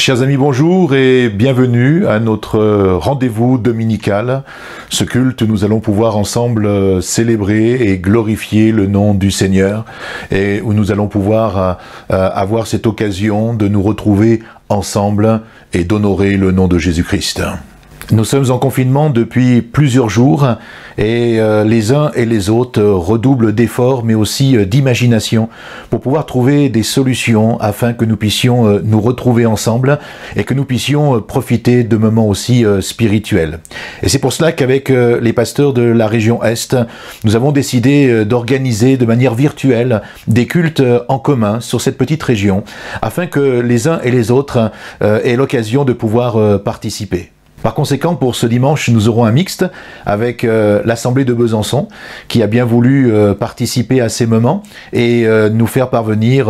Chers amis, bonjour et bienvenue à notre rendez-vous dominical. Ce culte, nous allons pouvoir ensemble célébrer et glorifier le nom du Seigneur et où nous allons pouvoir avoir cette occasion de nous retrouver ensemble et d'honorer le nom de Jésus-Christ. Nous sommes en confinement depuis plusieurs jours et les uns et les autres redoublent d'efforts mais aussi d'imagination pour pouvoir trouver des solutions afin que nous puissions nous retrouver ensemble et que nous puissions profiter de moments aussi spirituels. Et c'est pour cela qu'avec les pasteurs de la région Est, nous avons décidé d'organiser de manière virtuelle des cultes en commun sur cette petite région afin que les uns et les autres aient l'occasion de pouvoir participer. Par conséquent, pour ce dimanche, nous aurons un mixte avec l'Assemblée de Besançon qui a bien voulu participer à ces moments et nous faire parvenir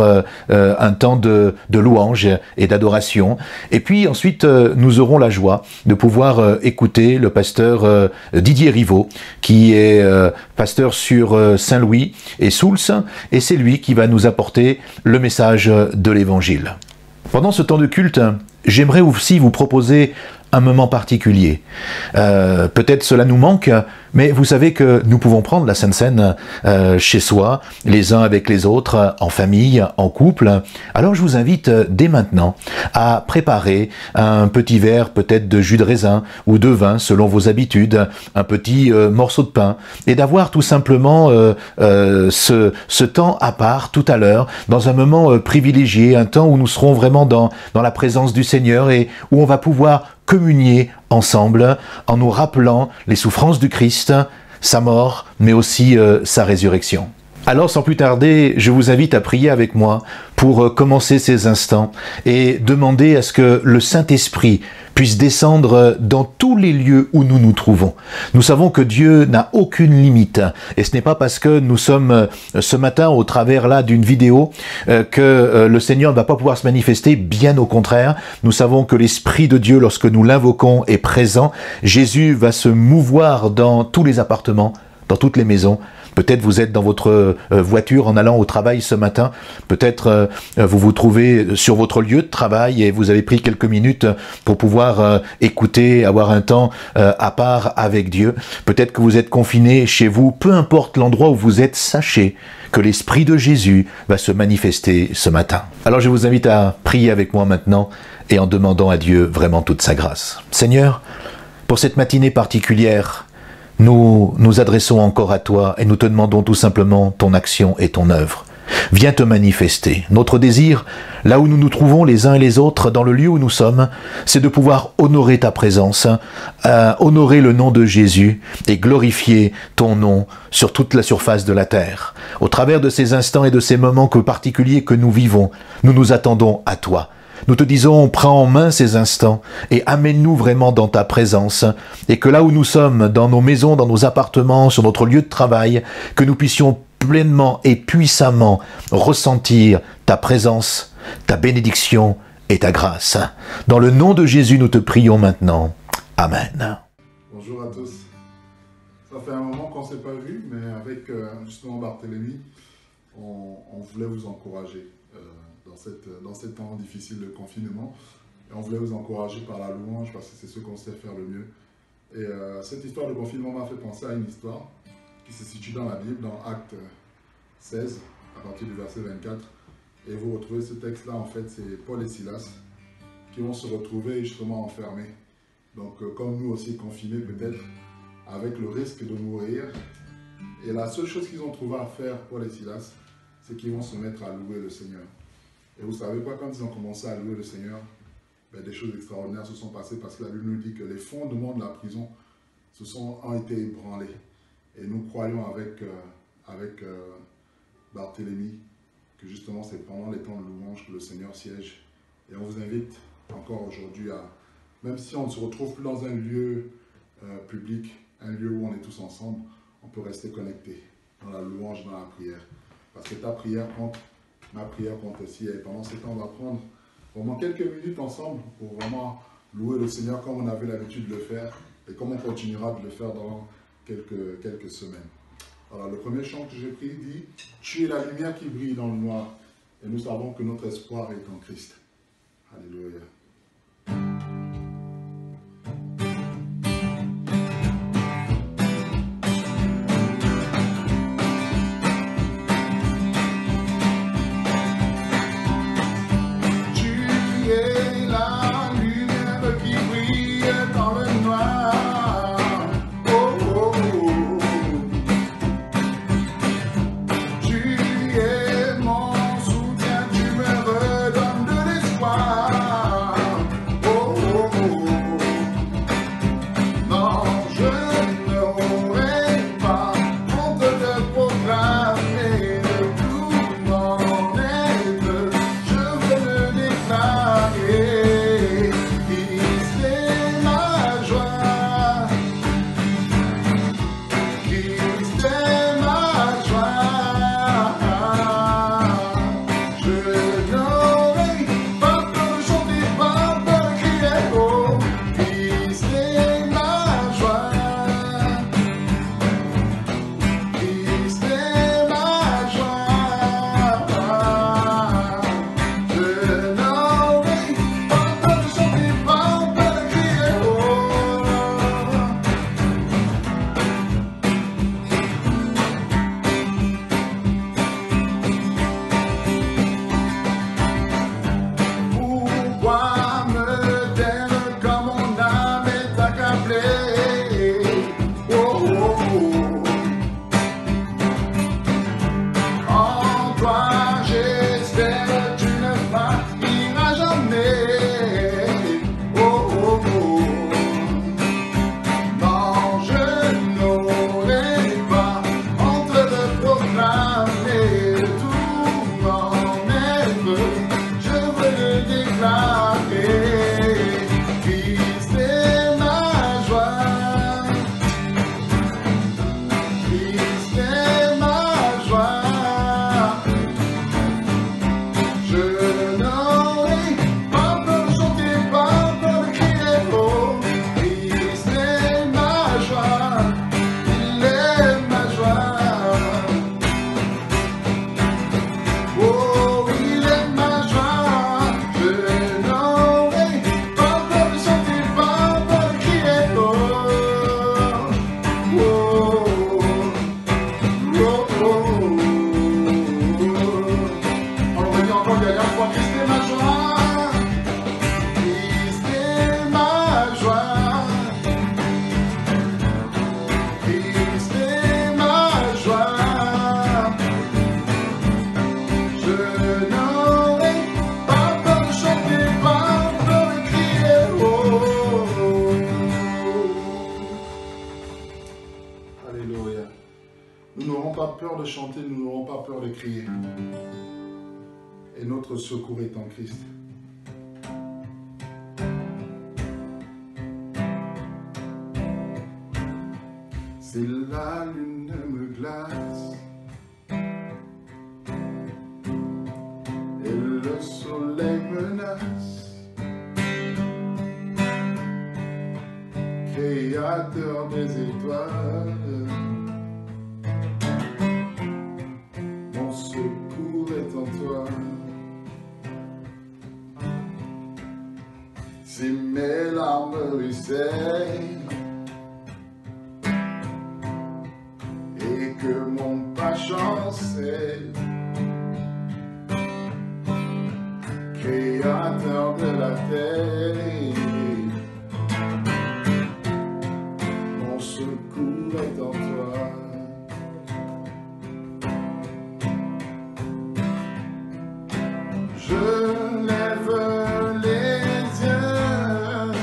un temps de louange et d'adoration. Et puis ensuite, nous aurons la joie de pouvoir écouter le pasteur Didier Rivaud qui est pasteur sur Saint-Louis et Soultz et c'est lui qui va nous apporter le message de l'Évangile. Pendant ce temps de culte, j'aimerais aussi vous proposer un moment particulier. Peut-être cela nous manque, mais vous savez que nous pouvons prendre la Sainte Seine chez soi, les uns avec les autres, en famille, en couple. Alors je vous invite dès maintenant à préparer un petit verre peut-être de jus de raisin ou de vin selon vos habitudes, un petit morceau de pain, et d'avoir tout simplement ce temps à part tout à l'heure, dans un moment privilégié, un temps où nous serons vraiment dans la présence du Seigneur et où on va pouvoir communier ensemble en nous rappelant les souffrances du Christ, sa mort, mais aussi sa résurrection. Alors sans plus tarder, je vous invite à prier avec moi pour commencer ces instants et demander à ce que le Saint-Esprit puisse descendre dans tous les lieux où nous nous trouvons. Nous savons que Dieu n'a aucune limite et ce n'est pas parce que nous sommes ce matin au travers là d'une vidéo que le Seigneur ne va pas pouvoir se manifester, bien au contraire. Nous savons que l'Esprit de Dieu, lorsque nous l'invoquons, est présent. Jésus va se mouvoir dans tous les appartements, dans toutes les maisons. Peut-être vous êtes dans votre voiture en allant au travail ce matin. Peut-être vous vous trouvez sur votre lieu de travail et vous avez pris quelques minutes pour pouvoir écouter, avoir un temps à part avec Dieu. Peut-être que vous êtes confiné chez vous. Peu importe l'endroit où vous êtes, sachez que l'Esprit de Jésus va se manifester ce matin. Alors je vous invite à prier avec moi maintenant et en demandant à Dieu vraiment toute sa grâce. Seigneur, pour cette matinée particulière, nous nous adressons encore à toi et nous te demandons tout simplement ton action et ton œuvre. Viens te manifester. Notre désir, là où nous nous trouvons les uns et les autres, dans le lieu où nous sommes, c'est de pouvoir honorer ta présence, honorer le nom de Jésus et glorifier ton nom sur toute la surface de la terre. Au travers de ces instants et de ces moments particuliers que nous vivons, nous nous attendons à toi. Nous te disons, prends en main ces instants et amène-nous vraiment dans ta présence et que là où nous sommes, dans nos maisons, dans nos appartements, sur notre lieu de travail, que nous puissions pleinement et puissamment ressentir ta présence, ta bénédiction et ta grâce. Dans le nom de Jésus, nous te prions maintenant. Amen. Bonjour à tous. Ça fait un moment qu'on ne s'est pas vu, mais avec justement Barthélemy, on voulait vous encourager. Dans ces temps difficiles de confinement. Et on voulait vous encourager par la louange parce que c'est ce qu'on sait faire le mieux. Et cette histoire de confinement m'a fait penser à une histoire qui se situe dans la Bible, dans Actes 16, à partir du verset 24. Et vous retrouvez ce texte-là, en fait, c'est Paul et Silas qui vont se retrouver justement enfermés. Donc, comme nous aussi confinés peut-être, avec le risque de mourir. Et la seule chose qu'ils ont trouvé à faire, Paul et Silas, c'est qu'ils vont se mettre à louer le Seigneur. Et vous savez quoi, quand ils ont commencé à louer le Seigneur, des choses extraordinaires se sont passées parce que la Bible nous dit que les fondements de la prison ont été ébranlés. Et nous croyons avec Barthélemy que justement c'est pendant les temps de louange que le Seigneur siège. Et on vous invite encore aujourd'hui à, même si on ne se retrouve plus dans un lieu public, un lieu où on est tous ensemble, on peut rester connecté dans la louange, dans la prière. Parce que ta prière compte. Ma prière compte aussi et pendant ce temps on va prendre vraiment quelques minutes ensemble pour vraiment louer le Seigneur comme on avait l'habitude de le faire et comme on continuera de le faire dans quelques semaines. Alors le premier chant que j'ai pris dit « Tu es la lumière qui brille dans le noir et nous savons que notre espoir est en Christ. » Alléluia. Alléluia. Nous n'aurons pas peur de chanter, nous n'aurons pas peur de crier. Et notre secours est en Christ. Si la lune me glace et le soleil menace, Créateur des étoiles, mon secours est en toi. Si mes larmes ruissellent et que mon pas chancelle, Créateur de la terre, mon secours est en toi. Je lève les yeux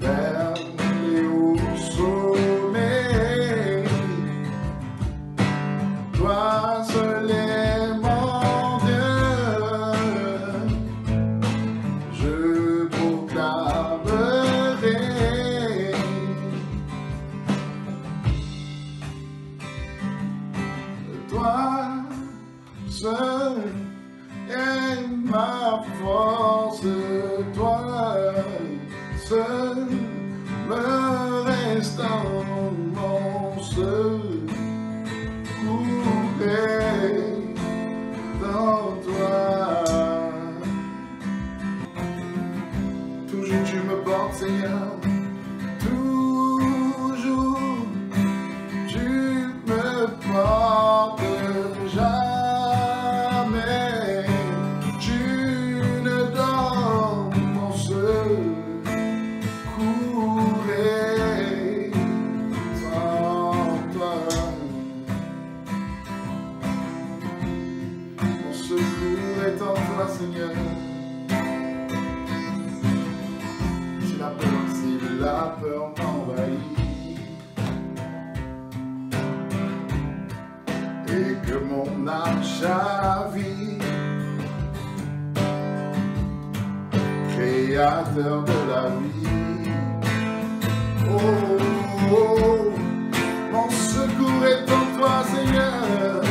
vers les hauts sommets, toi seul est mon Dieu, je proclamerai toi seul est ma force, toi seul me reste mon secours est dans toi. Toujours tu me portes, Seigneur, toujours tu me portes, jamais tu ne donnes mon secours est en toi. Mon secours est en toi, Seigneur. Si la peur m'envahit et que mon âme chavire, Créateur de la vie, oh, oh, oh, mon secours est en toi, Seigneur,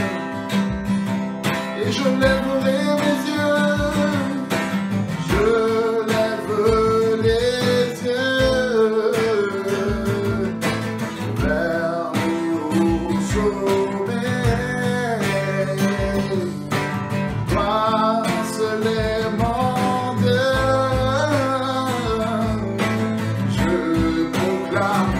et je lèverai mes yeux, je lève les yeux vers les hauts sommets, toi seul est mon Dieu, je proclame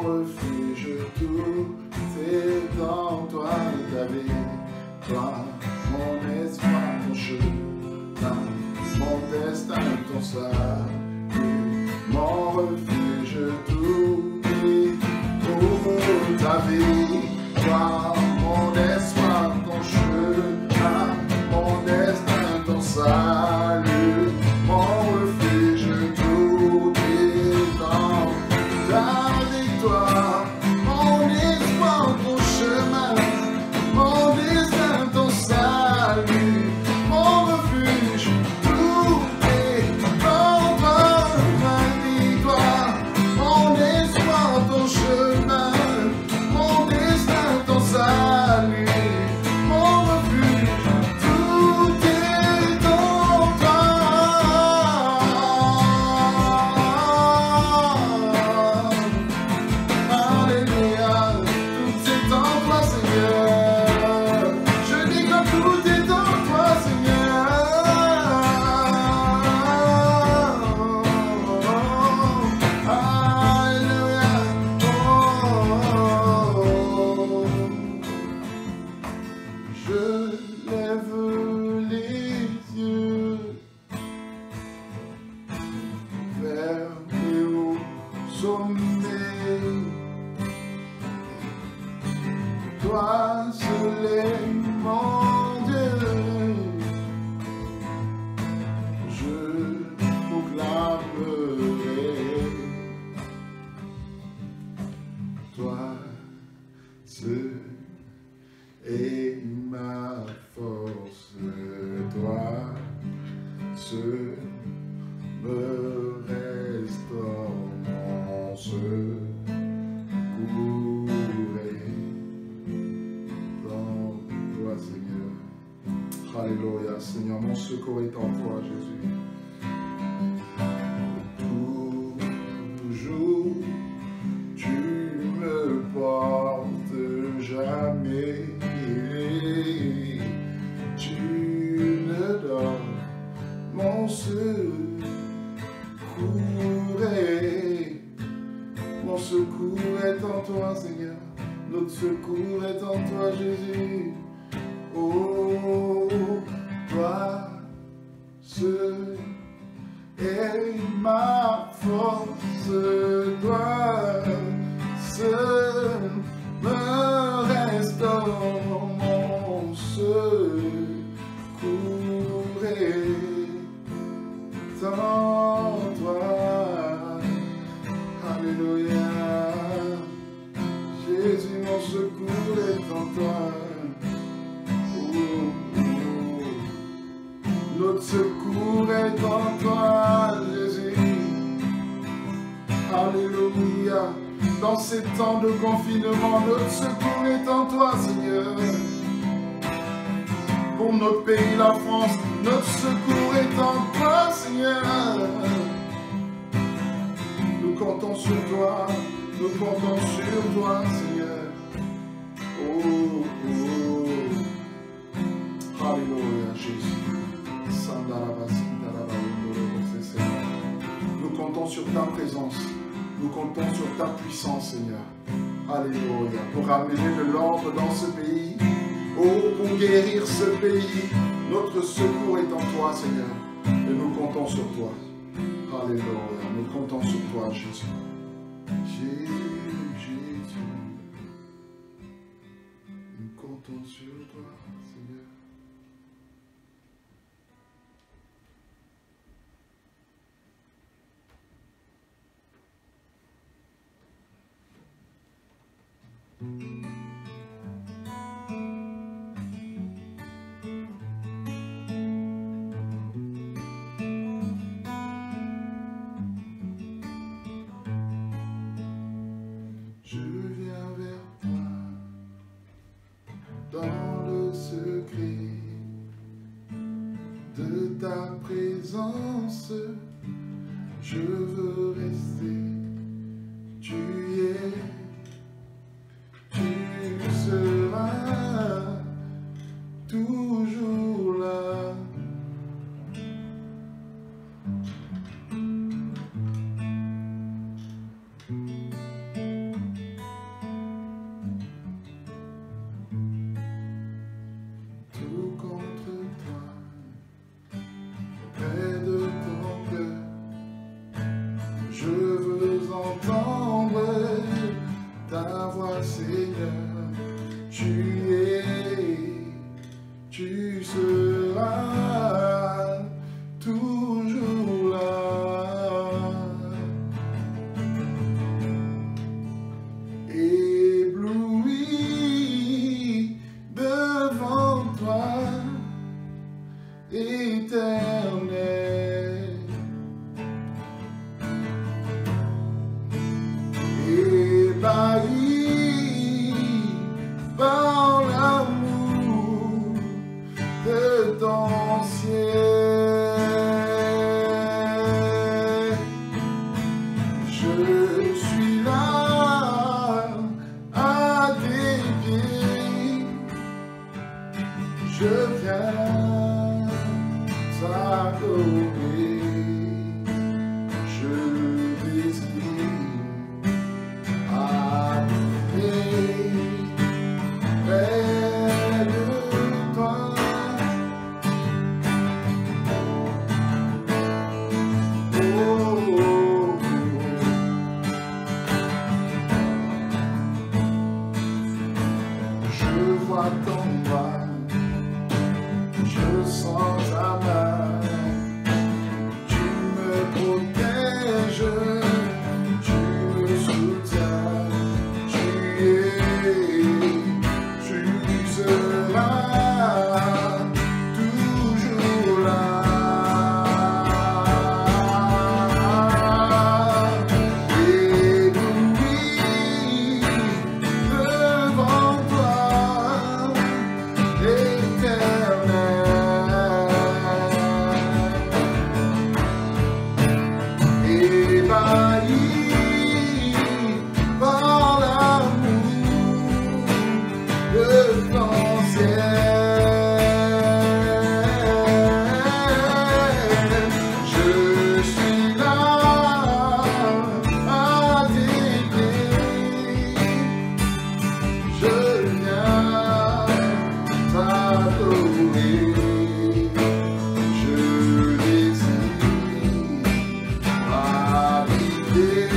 refuge, tout est dans toi, ta vie, toi, mon espoir, mon chemin, mon destin, ton salut, mon refuge, tout est pour ta vie, toi, mon espoir, ton chemin, mon destin, ton salut, mon refuge, tout est dans ta victoire, mon espoir, ton chemin, mon destin, ton salut, mon refuge, tout est dans ta victoire, mon espoir, ton chemin, mon destin, ton salut, mon refuge, tout est dans toi. Alléluia, tout est en toi, Seigneur. Je dis que tout est en toi, Seigneur. Alléluia. Je lève les yeux vers les hauts sommets. Toi seul est mon Dieu. Je proclamerai. Toi seul est ma force. Toi seul me restaure mon secours est en toi, Seigneur. Alléluia, Seigneur, mon secours est en toi, Jésus. Toujours, tu me portes jamais. Tu ne dors, mon secours est en toi, Seigneur. Notre secours est en toi, Jésus. Oh, toi seul est ma force. Toi seul me restaure, mon secours est en toi. Alléluia. Jésus, mon secours est en toi. Oh, oh. Notre secours est en toi, Jésus. Alléluia. Dans ces temps de confinement, notre secours est en toi, Seigneur. Pour notre pays, la France, notre secours est en toi, Seigneur. Nous comptons sur toi, nous comptons sur toi, Seigneur. Oh, oh. Alléluia, Jésus. Nous comptons sur ta présence, nous comptons sur ta puissance, Seigneur. Alléluia. Pour amener de l'ordre dans ce pays, oh, pour guérir ce pays, notre secours est en toi, Seigneur. Et nous comptons sur toi. Alléluia. Nous comptons sur toi, Jésus. Jésus. Nous comptons sur toi, Seigneur. Je viens vers toi dans le secret de ta présence. Je veux rester, tu es, tu seras toujours là. entendre ta voix, Seigneur. Tu seras toujours là. Ébloui devant toi, Éternel. Ébahi par l'amour de ton ciel, je suis là à tes pieds, je viens t'adorer, je désire près de toi. Oh, je vois ton bras, je sens ta main, tu me protèges, tu me soutiens. Tu seras toujours là. Ébloui devant toi, Éternel. Ébahi par l'amour de ton ciel, je suis là à tes pieds, je viens t'adorer, je désire habiter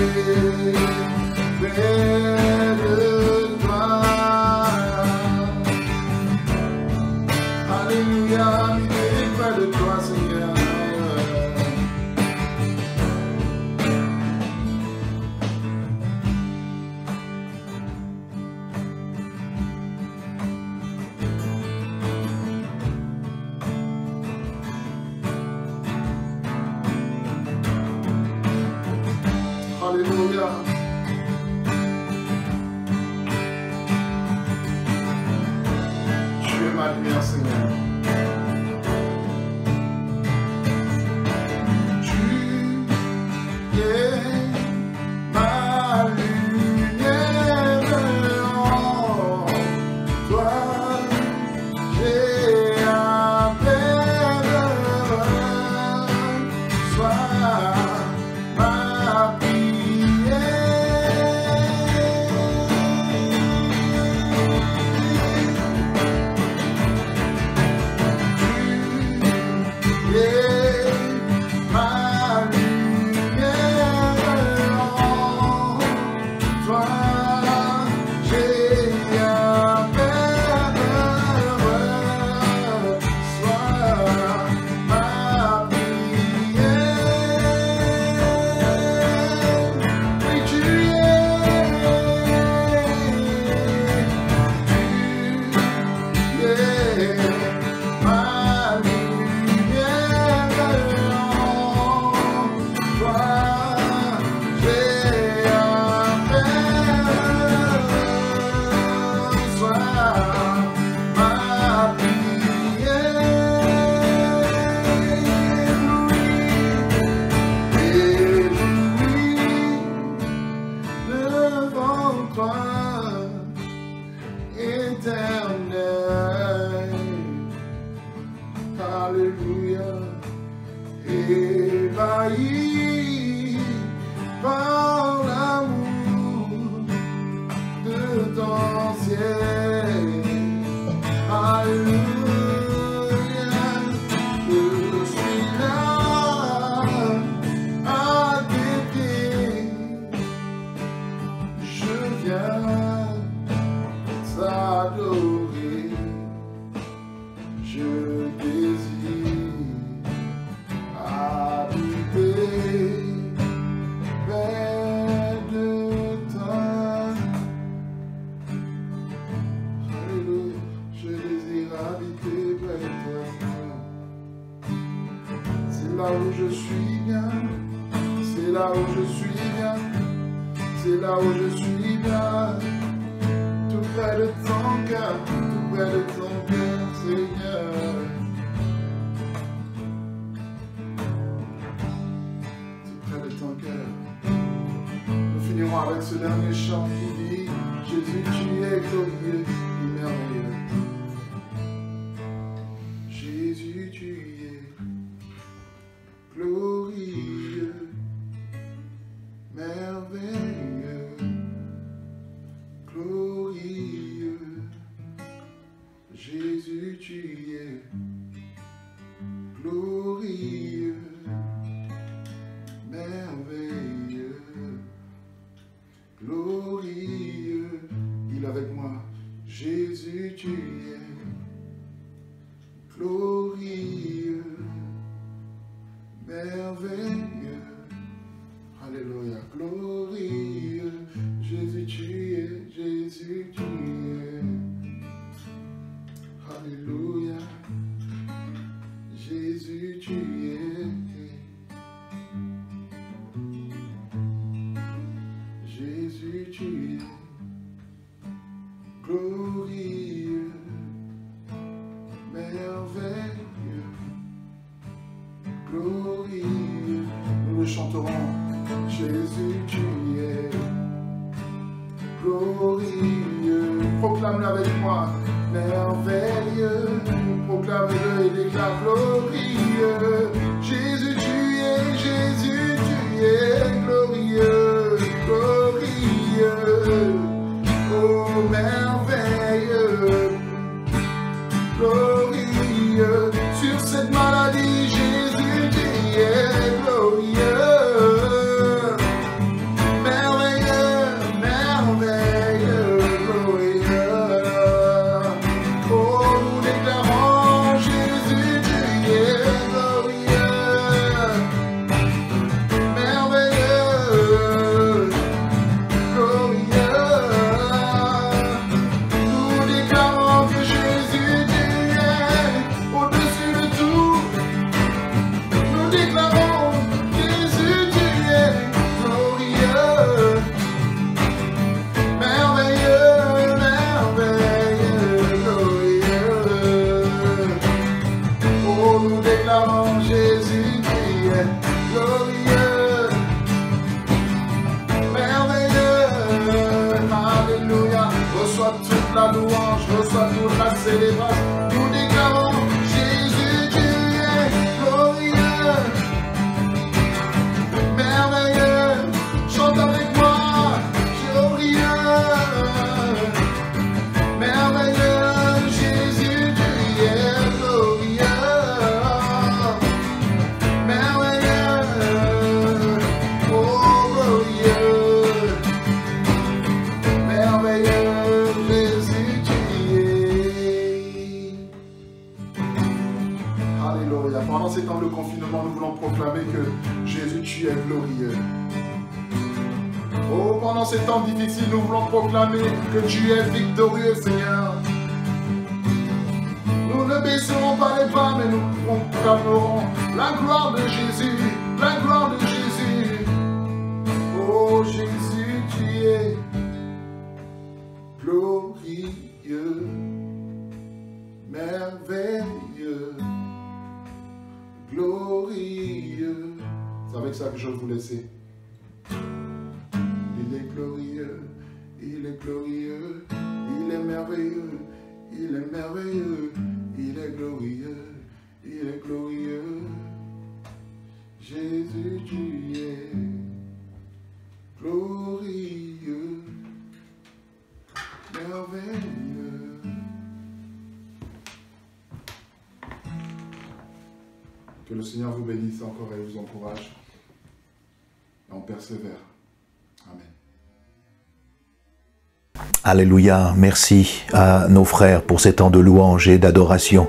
près de toi. Alléluia, habiter près de toi, Seigneur. Alléluia. Tu es ma lumière, Seigneur. Tu es ma lumière. En toi, j'ai un père. Sois ma prière. là où je suis bien, c'est là où je suis bien. Tout près de ton cœur, tout près de ton cœur, Seigneur. Tout près de ton cœur. Nous finirons avec ce dernier chant qui dit: Jésus, tu es glorieux et merveilleux. Jésus, tu es glorieux, merveilleux, glorieux. Jésus, tu es glorieux, merveilleux, glorieux. Il est avec moi. Jésus, tu es glorieux, merveilleux. Alléluia, glorieux. Jésus, tu es, Jésus, tu es. Alléluia. Jésus, tu es. Jésus, tu es. Glorieux, merveilleux, glorieux. Nous le chanterons. Jésus, tu es glorieux. Proclame-le avec moi. Merveilleux. Proclame-le et déclare glorieux. Jésus, tu es. Jésus, tu es glorieux. Glorieux. Oh, merveilleux. Glorieux. Sur cette maladie, Jésus, tu es glorieux. La louange, reçoit toute la célébration. Nous déclarons Jésus, tu es glorieux, merveilleux. Chante avec moi, glorieux, merveilleux. Jésus, tu es glorieux, merveilleux. Oh, glorieux, merveilleux. Pendant ces temps de confinement, nous voulons proclamer que Jésus, tu es glorieux. Oh, pendant ces temps difficiles, nous voulons proclamer que tu es victorieux, Seigneur. Nous ne baisserons pas les bras, mais nous proclamerons la gloire de Jésus, la gloire de Jésus. Oh, Jésus, tu es glorieux, merveilleux, glorieux. C'est avec ça que je vais vous laisser. Il est glorieux, il est glorieux, il est merveilleux, il est merveilleux, il est glorieux, il est glorieux. Jésus, tu es glorieux, merveilleux. Que le Seigneur vous bénisse encore et vous encourage. Et on persévère. Amen. Alléluia, merci à nos frères pour ces temps de louange et d'adoration.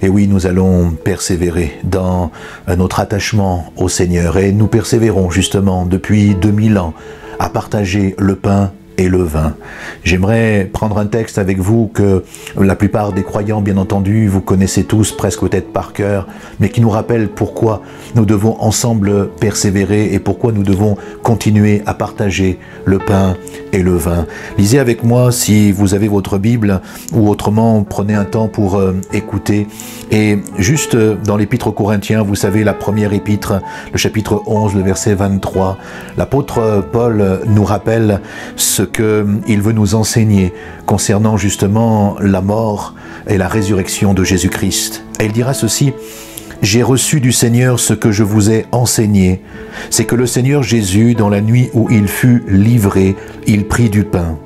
Et oui, nous allons persévérer dans notre attachement au Seigneur. Et nous persévérons justement depuis 2000 ans à partager le pain et le vin. J'aimerais prendre un texte avec vous que la plupart des croyants, bien entendu, vous connaissez tous presque peut-être par cœur, mais qui nous rappelle pourquoi nous devons ensemble persévérer et pourquoi nous devons continuer à partager le pain et le vin. Lisez avec moi si vous avez votre Bible ou autrement prenez un temps pour écouter. Et juste dans l'épître aux Corinthiens, vous savez, la première épître, le chapitre 11, le verset 23, l'apôtre Paul nous rappelle ce qu'il veut nous enseigner concernant justement la mort et la résurrection de Jésus-Christ. Et il dira ceci: « J'ai reçu du Seigneur ce que je vous ai enseigné, c'est que le Seigneur Jésus, dans la nuit où il fut livré, il prit du pain.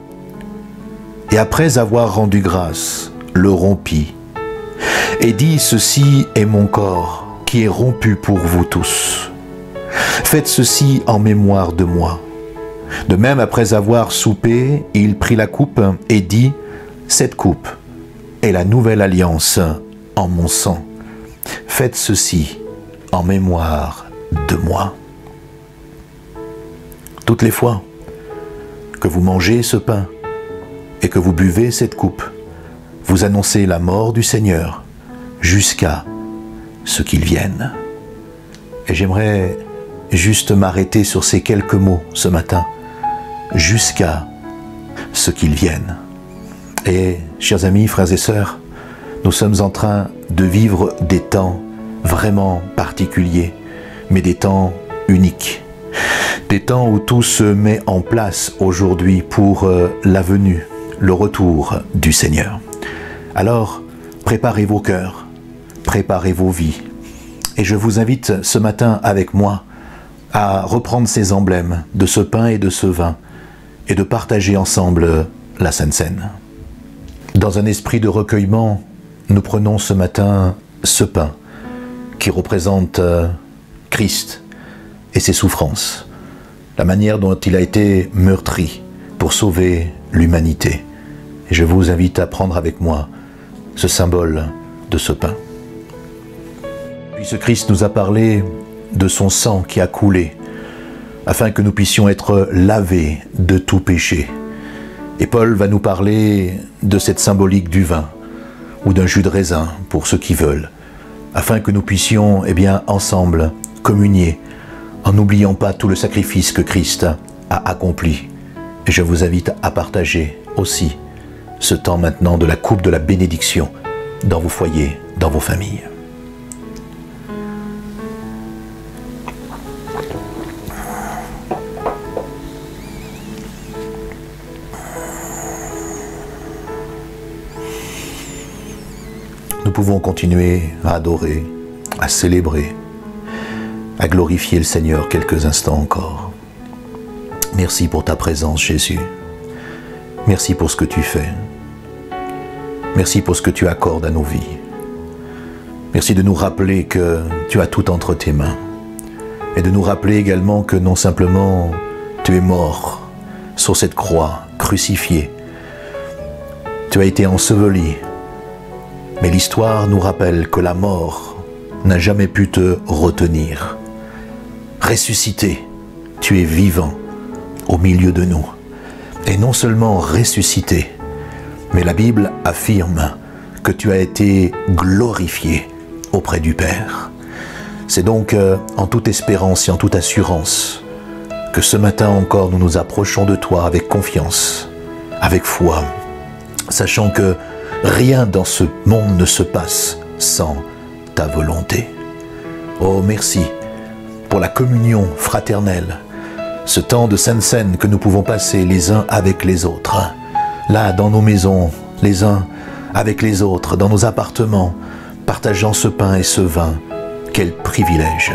Et après avoir rendu grâce, le rompit, et dit, ceci est mon corps, qui est rompu pour vous tous. Faites ceci en mémoire de moi. De même, après avoir soupé, il prit la coupe et dit, cette coupe est la nouvelle alliance en mon sang. Faites ceci en mémoire de moi. » Toutes les fois que vous mangez ce pain et que vous buvez cette coupe, vous annoncez la mort du Seigneur jusqu'à ce qu'il vienne. Et j'aimerais juste m'arrêter sur ces quelques mots ce matin, jusqu'à ce qu'il vienne. Et chers amis, frères et sœurs, nous sommes en train de vivre des temps vraiment particuliers, mais des temps uniques. Des temps où tout se met en place aujourd'hui pour la venue, le retour du Seigneur. Alors, préparez vos cœurs, préparez vos vies. Et je vous invite ce matin avec moi à reprendre ces emblèmes de ce pain et de ce vin et de partager ensemble la Sainte Seine. Dans un esprit de recueillement, nous prenons ce matin ce pain qui représente Christ et ses souffrances, la manière dont il a été meurtri pour sauver l'humanité. Et je vous invite à prendre avec moi ce symbole de ce pain. Puis ce Christ nous a parlé de son sang qui a coulé, afin que nous puissions être lavés de tout péché. Et Paul va nous parler de cette symbolique du vin, ou d'un jus de raisin, pour ceux qui veulent, afin que nous puissions, ensemble, communier, en n'oubliant pas tout le sacrifice que Christ a accompli. Et je vous invite à partager aussi ce temps maintenant de la coupe de la bénédiction dans vos foyers, dans vos familles. Nous pouvons continuer à adorer, à célébrer, à glorifier le Seigneur quelques instants encore. Merci pour ta présence, Jésus. Merci pour ce que tu fais. Merci pour ce que tu accordes à nos vies. Merci de nous rappeler que tu as tout entre tes mains. Et de nous rappeler également que non simplement tu es mort sur cette croix, crucifié. Tu as été enseveli. Mais l'histoire nous rappelle que la mort n'a jamais pu te retenir. Ressuscité, tu es vivant au milieu de nous. Et non seulement ressuscité, mais la Bible affirme que tu as été glorifié auprès du Père. C'est donc en toute espérance et en toute assurance que ce matin encore nous nous approchons de toi avec confiance, avec foi, sachant que rien dans ce monde ne se passe sans ta volonté. Oh, merci pour la communion fraternelle, ce temps de Sainte Seine que nous pouvons passer les uns avec les autres, là dans nos maisons, les uns avec les autres, dans nos appartements, partageant ce pain et ce vin. Quel privilège!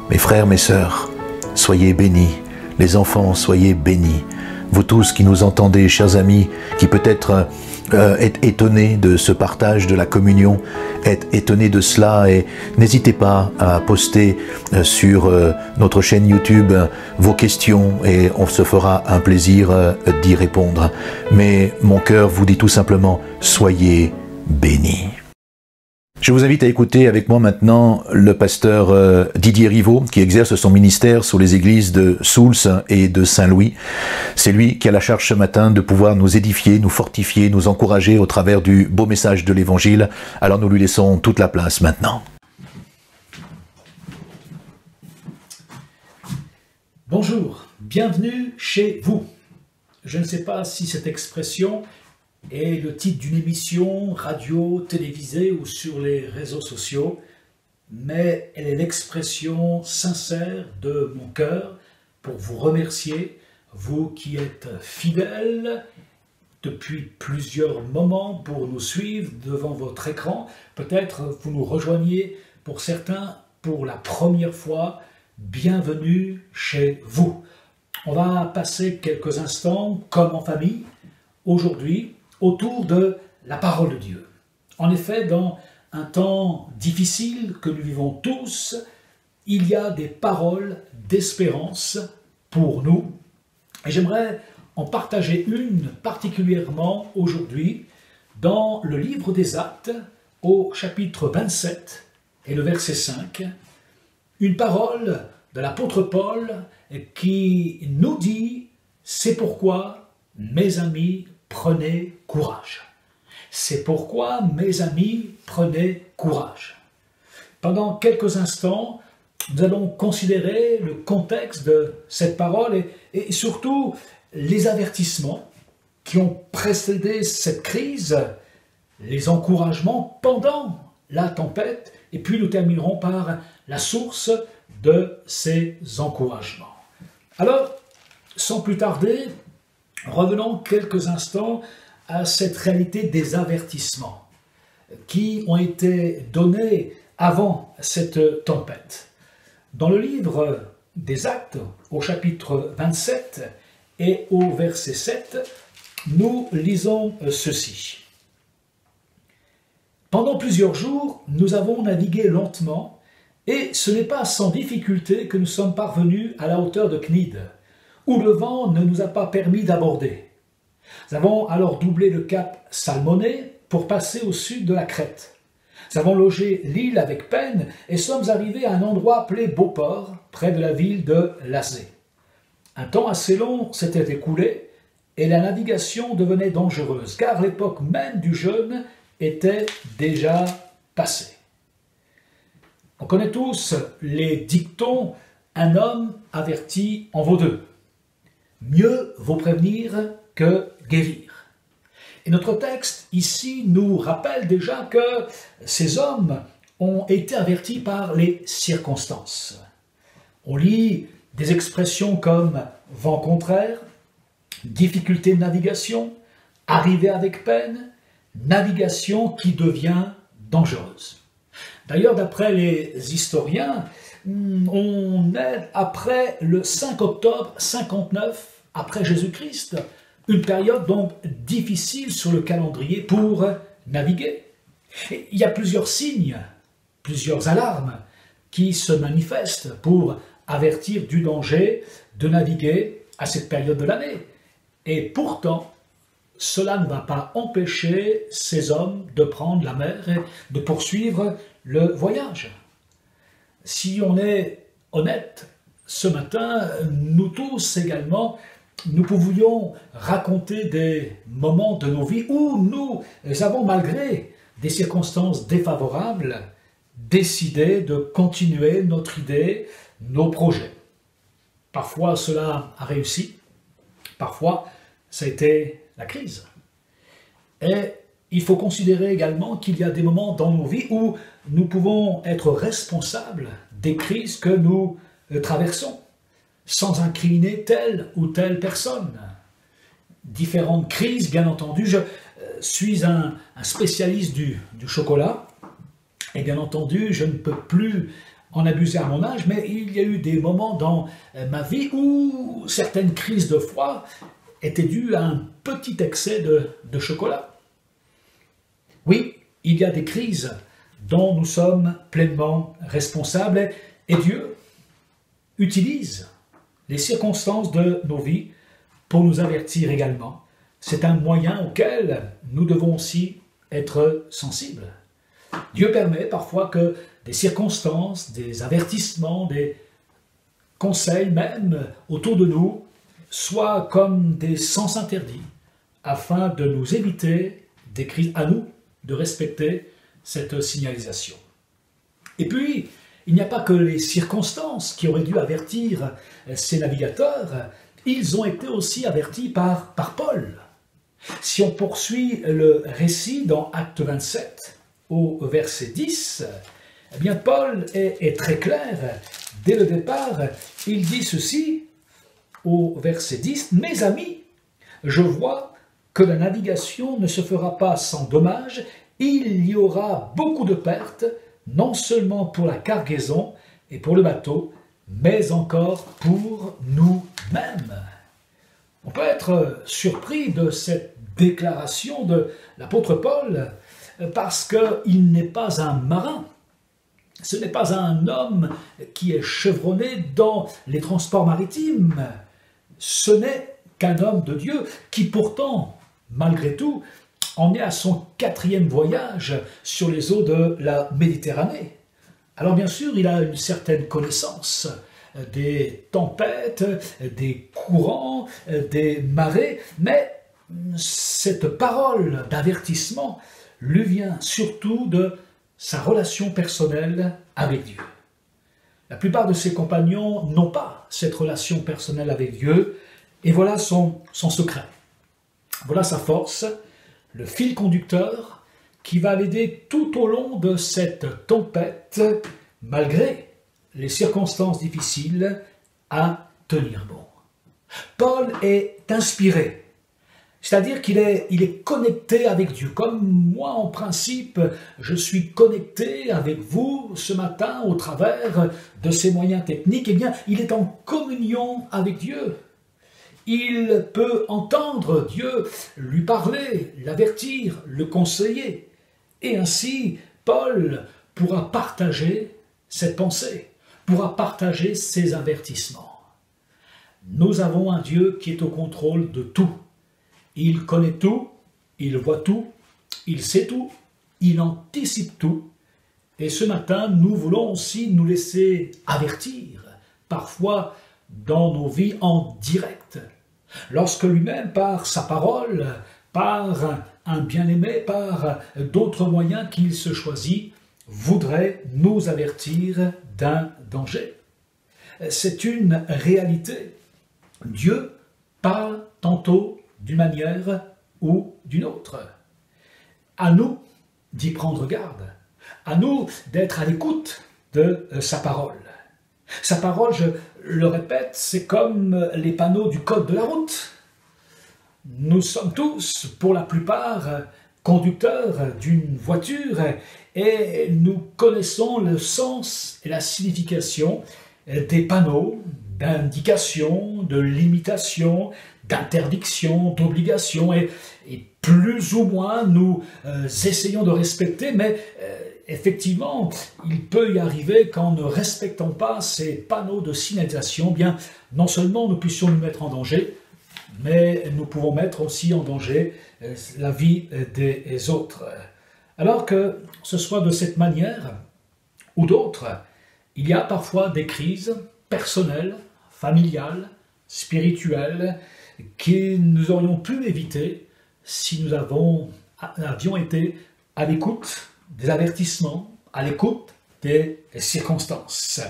Mes frères, mes sœurs, soyez bénis, les enfants, soyez bénis. Vous tous qui nous entendez, chers amis, qui peut-être êtes étonnés de ce partage de la communion, êtes étonnés de cela, et n'hésitez pas à poster sur notre chaîne YouTube vos questions et on se fera un plaisir d'y répondre. Mais mon cœur vous dit tout simplement, soyez bénis. Je vous invite à écouter avec moi maintenant le pasteur Didier Rivaud, qui exerce son ministère sur les églises de Souls et de Saint-Louis. C'est lui qui a la charge ce matin de pouvoir nous édifier, nous fortifier, nous encourager au travers du beau message de l'Évangile. Alors nous lui laissons toute la place maintenant. Bonjour, bienvenue chez vous. Je ne sais pas si cette expression est le titre d'une émission radio, télévisée ou sur les réseaux sociaux, mais elle est l'expression sincère de mon cœur pour vous remercier, vous qui êtes fidèles depuis plusieurs moments pour nous suivre devant votre écran. Peut-être vous nous rejoignez pour certains pour la première fois. Bienvenue chez vous. On va passer quelques instants, comme en famille, aujourd'hui, autour de la parole de Dieu. En effet, dans un temps difficile que nous vivons tous, il y a des paroles d'espérance pour nous. Et j'aimerais en partager une particulièrement aujourd'hui dans le livre des Actes, au chapitre 27 et le verset 5. Une parole de l'apôtre Paul qui nous dit « C'est pourquoi, mes amis, prenez courage. » C'est pourquoi, mes amis, prenez courage. Pendant quelques instants, nous allons considérer le contexte de cette parole et surtout les avertissements qui ont précédé cette crise, les encouragements pendant la tempête, et puis nous terminerons par la source de ces encouragements. Alors, sans plus tarder, revenons quelques instants à cette réalité des avertissements qui ont été donnés avant cette tempête. Dans le livre des Actes, au chapitre 27 et au verset 7, nous lisons ceci. Pendant plusieurs jours, nous avons navigué lentement, et ce n'est pas sans difficulté que nous sommes parvenus à la hauteur de Cnide, où le vent ne nous a pas permis d'aborder. Nous avons alors doublé le cap Salmoné pour passer au sud de la Crète. Nous avons logé l'île avec peine et sommes arrivés à un endroit appelé Beauport, près de la ville de Lasée. Un temps assez long s'était écoulé et la navigation devenait dangereuse, car l'époque même du jeûne était déjà passée. On connaît tous les dictons « un homme averti en vaut deux ». Mieux vaut prévenir que guérir. Et notre texte ici nous rappelle déjà que ces hommes ont été avertis par les circonstances. On lit des expressions comme « vent contraire »,« difficulté de navigation »,« arrivée avec peine », navigation qui devient dangereuse. D'ailleurs, d'après les historiens, on est après le 5 octobre 59 après Jésus-Christ, une période donc difficile sur le calendrier pour naviguer. Et il y a plusieurs signes, plusieurs alarmes qui se manifestent pour avertir du danger de naviguer à cette période de l'année. Et pourtant, cela ne va pas empêcher ces hommes de prendre la mer et de poursuivre le voyage. Si on est honnête, ce matin, nous tous également, nous pouvions raconter des moments de nos vies où nous avons, malgré des circonstances défavorables, décidé de continuer notre idée, nos projets. Parfois cela a réussi, parfois ça a été la crise. Et il faut considérer également qu'il y a des moments dans nos vies où nous pouvons être responsables des crises que nous traversons, sans incriminer telle ou telle personne. Différentes crises, bien entendu. Je suis un spécialiste du chocolat, et bien entendu, je ne peux plus en abuser à mon âge, mais il y a eu des moments dans ma vie où certaines crises de froid étaient dues à un petit excès de chocolat. Oui, il y a des crises dont nous sommes pleinement responsables et Dieu utilise les circonstances de nos vies pour nous avertir également. C'est un moyen auquel nous devons aussi être sensibles. Dieu permet parfois que des circonstances, des avertissements, des conseils même autour de nous soient comme des sens interdits, afin de nous éviter des crises, à nous de respecter cette signalisation. Et puis, il n'y a pas que les circonstances qui auraient dû avertir ces navigateurs, ils ont été aussi avertis par Paul. Si on poursuit le récit dans Acte 27, au verset 10, eh bien Paul est très clair. Dès le départ, il dit ceci, au verset 10, « Mes amis, je vois que la navigation ne se fera pas sans dommage, il y aura beaucoup de pertes, non seulement pour la cargaison et pour le bateau, mais encore pour nous-mêmes. » On peut être surpris de cette déclaration de l'apôtre Paul parce qu'il n'est pas un marin. Ce n'est pas un homme qui est chevronné dans les transports maritimes. Ce n'est qu'un homme de Dieu qui pourtant, malgré tout, en est à son 4e voyage sur les eaux de la Méditerranée. Alors bien sûr, il a une certaine connaissance des tempêtes, des courants, des marées, mais cette parole d'avertissement lui vient surtout de sa relation personnelle avec Dieu. La plupart de ses compagnons n'ont pas cette relation personnelle avec Dieu, et voilà son secret. Voilà sa force, le fil conducteur qui va l'aider tout au long de cette tempête, malgré les circonstances difficiles, à tenir bon. Paul est inspiré, c'est-à-dire qu'il est connecté avec Dieu. Comme moi, en principe, je suis connecté avec vous ce matin au travers de ces moyens techniques, eh bien, il est en communion avec Dieu. Il peut entendre Dieu lui parler, l'avertir, le conseiller. Et ainsi, Paul pourra partager cette pensée, pourra partager ces avertissements. Nous avons un Dieu qui est au contrôle de tout. Il connaît tout, il voit tout, il sait tout, il anticipe tout. Et ce matin, nous voulons aussi nous laisser avertir, parfois dans nos vies en direct. Lorsque lui-même, par sa parole, par un bien-aimé, par d'autres moyens qu'il se choisit, voudrait nous avertir d'un danger. C'est une réalité. Dieu parle tantôt d'une manière ou d'une autre. À nous d'y prendre garde, à nous d'être à l'écoute de sa parole. Sa parole, je le répète, c'est comme les panneaux du code de la route. Nous sommes tous, pour la plupart, conducteurs d'une voiture et nous connaissons le sens et la signification des panneaux, d'indications, de limitations, d'interdictions, d'obligations et plus ou moins nous essayons de respecter, mais effectivement, il peut y arriver qu'en ne respectant pas ces panneaux de signalisation, bien, non seulement nous puissions nous mettre en danger, mais nous pouvons mettre aussi en danger la vie des autres. Alors que ce soit de cette manière ou d'autre, il y a parfois des crises personnelles, familiales, spirituelles, que nous aurions pu éviter si nous avions été à l'écoute des avertissements, à l'écoute des circonstances.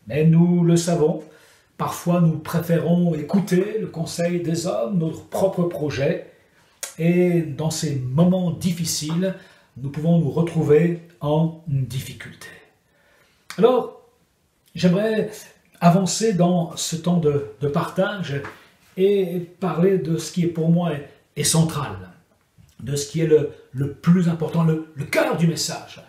Mais nous le savons, parfois nous préférons écouter le conseil des hommes, notre propre projet, et dans ces moments difficiles, nous pouvons nous retrouver en difficulté. Alors, j'aimerais avancer dans ce temps de partage et parler de ce qui est pour moi est central, de ce qui est le plus important, le cœur du message,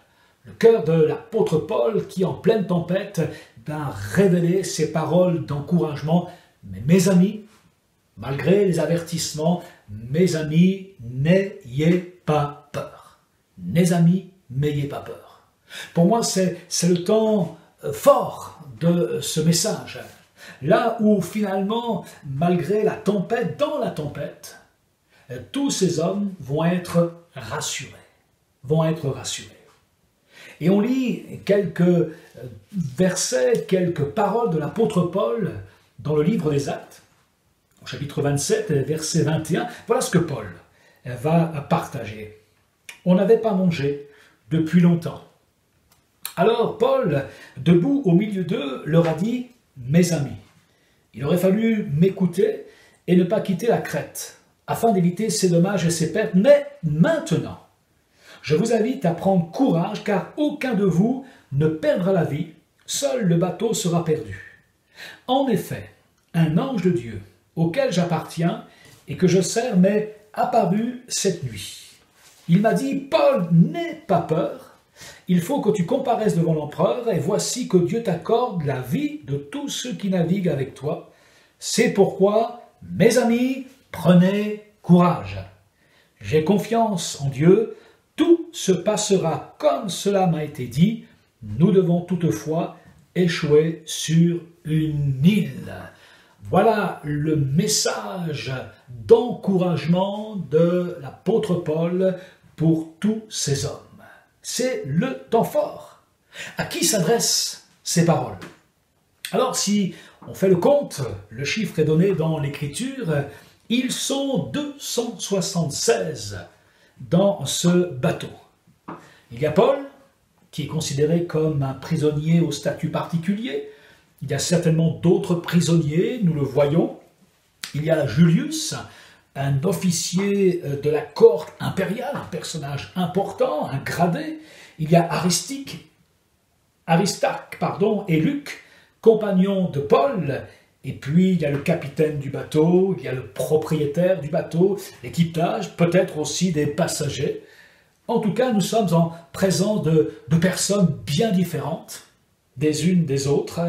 le cœur de l'apôtre Paul qui, en pleine tempête, a révélé ses paroles d'encouragement. Mais mes amis, malgré les avertissements, mes amis, n'ayez pas peur. Mes amis, n'ayez pas peur. Pour moi, c'est le temps fort de ce message. Là où finalement, malgré la tempête, dans la tempête, tous ces hommes vont être rassurés. Et on lit quelques versets, quelques paroles de l'apôtre Paul dans le livre des Actes, au chapitre 27, verset 21. Voilà ce que Paul va partager. On n'avait pas mangé depuis longtemps. Alors Paul, debout au milieu d'eux, leur a dit « Mes amis, il aurait fallu m'écouter et ne pas quitter la Crète, afin d'éviter ces dommages et ces pertes. Mais maintenant, je vous invite à prendre courage, car aucun de vous ne perdra la vie, seul le bateau sera perdu. En effet, un ange de Dieu, auquel j'appartiens et que je sers, m'est apparu cette nuit. Il m'a dit, Paul, n'aie pas peur, il faut que tu comparaisses devant l'empereur, et voici que Dieu t'accorde la vie de tous ceux qui naviguent avec toi. C'est pourquoi, mes amis, prenez courage. J'ai confiance en Dieu, tout se passera comme cela m'a été dit. Nous devons toutefois échouer sur une île. Voilà le message d'encouragement de l'apôtre Paul pour tous ces hommes. C'est le temps fort. À qui s'adressent ces paroles? Alors, si on fait le compte, le chiffre est donné dans l'Écriture, ils sont 276 dans ce bateau. Il y a Paul, qui est considéré comme un prisonnier au statut particulier. Il y a certainement d'autres prisonniers, nous le voyons. Il y a Julius, un officier de la cohorte impériale, un personnage important, un gradé. Il y a Aristarque, et Luc, compagnons de Paul. Et puis il y a le capitaine du bateau, il y a le propriétaire du bateau, l'équipage, peut-être aussi des passagers. En tout cas, nous sommes en présence de personnes bien différentes, des unes des autres,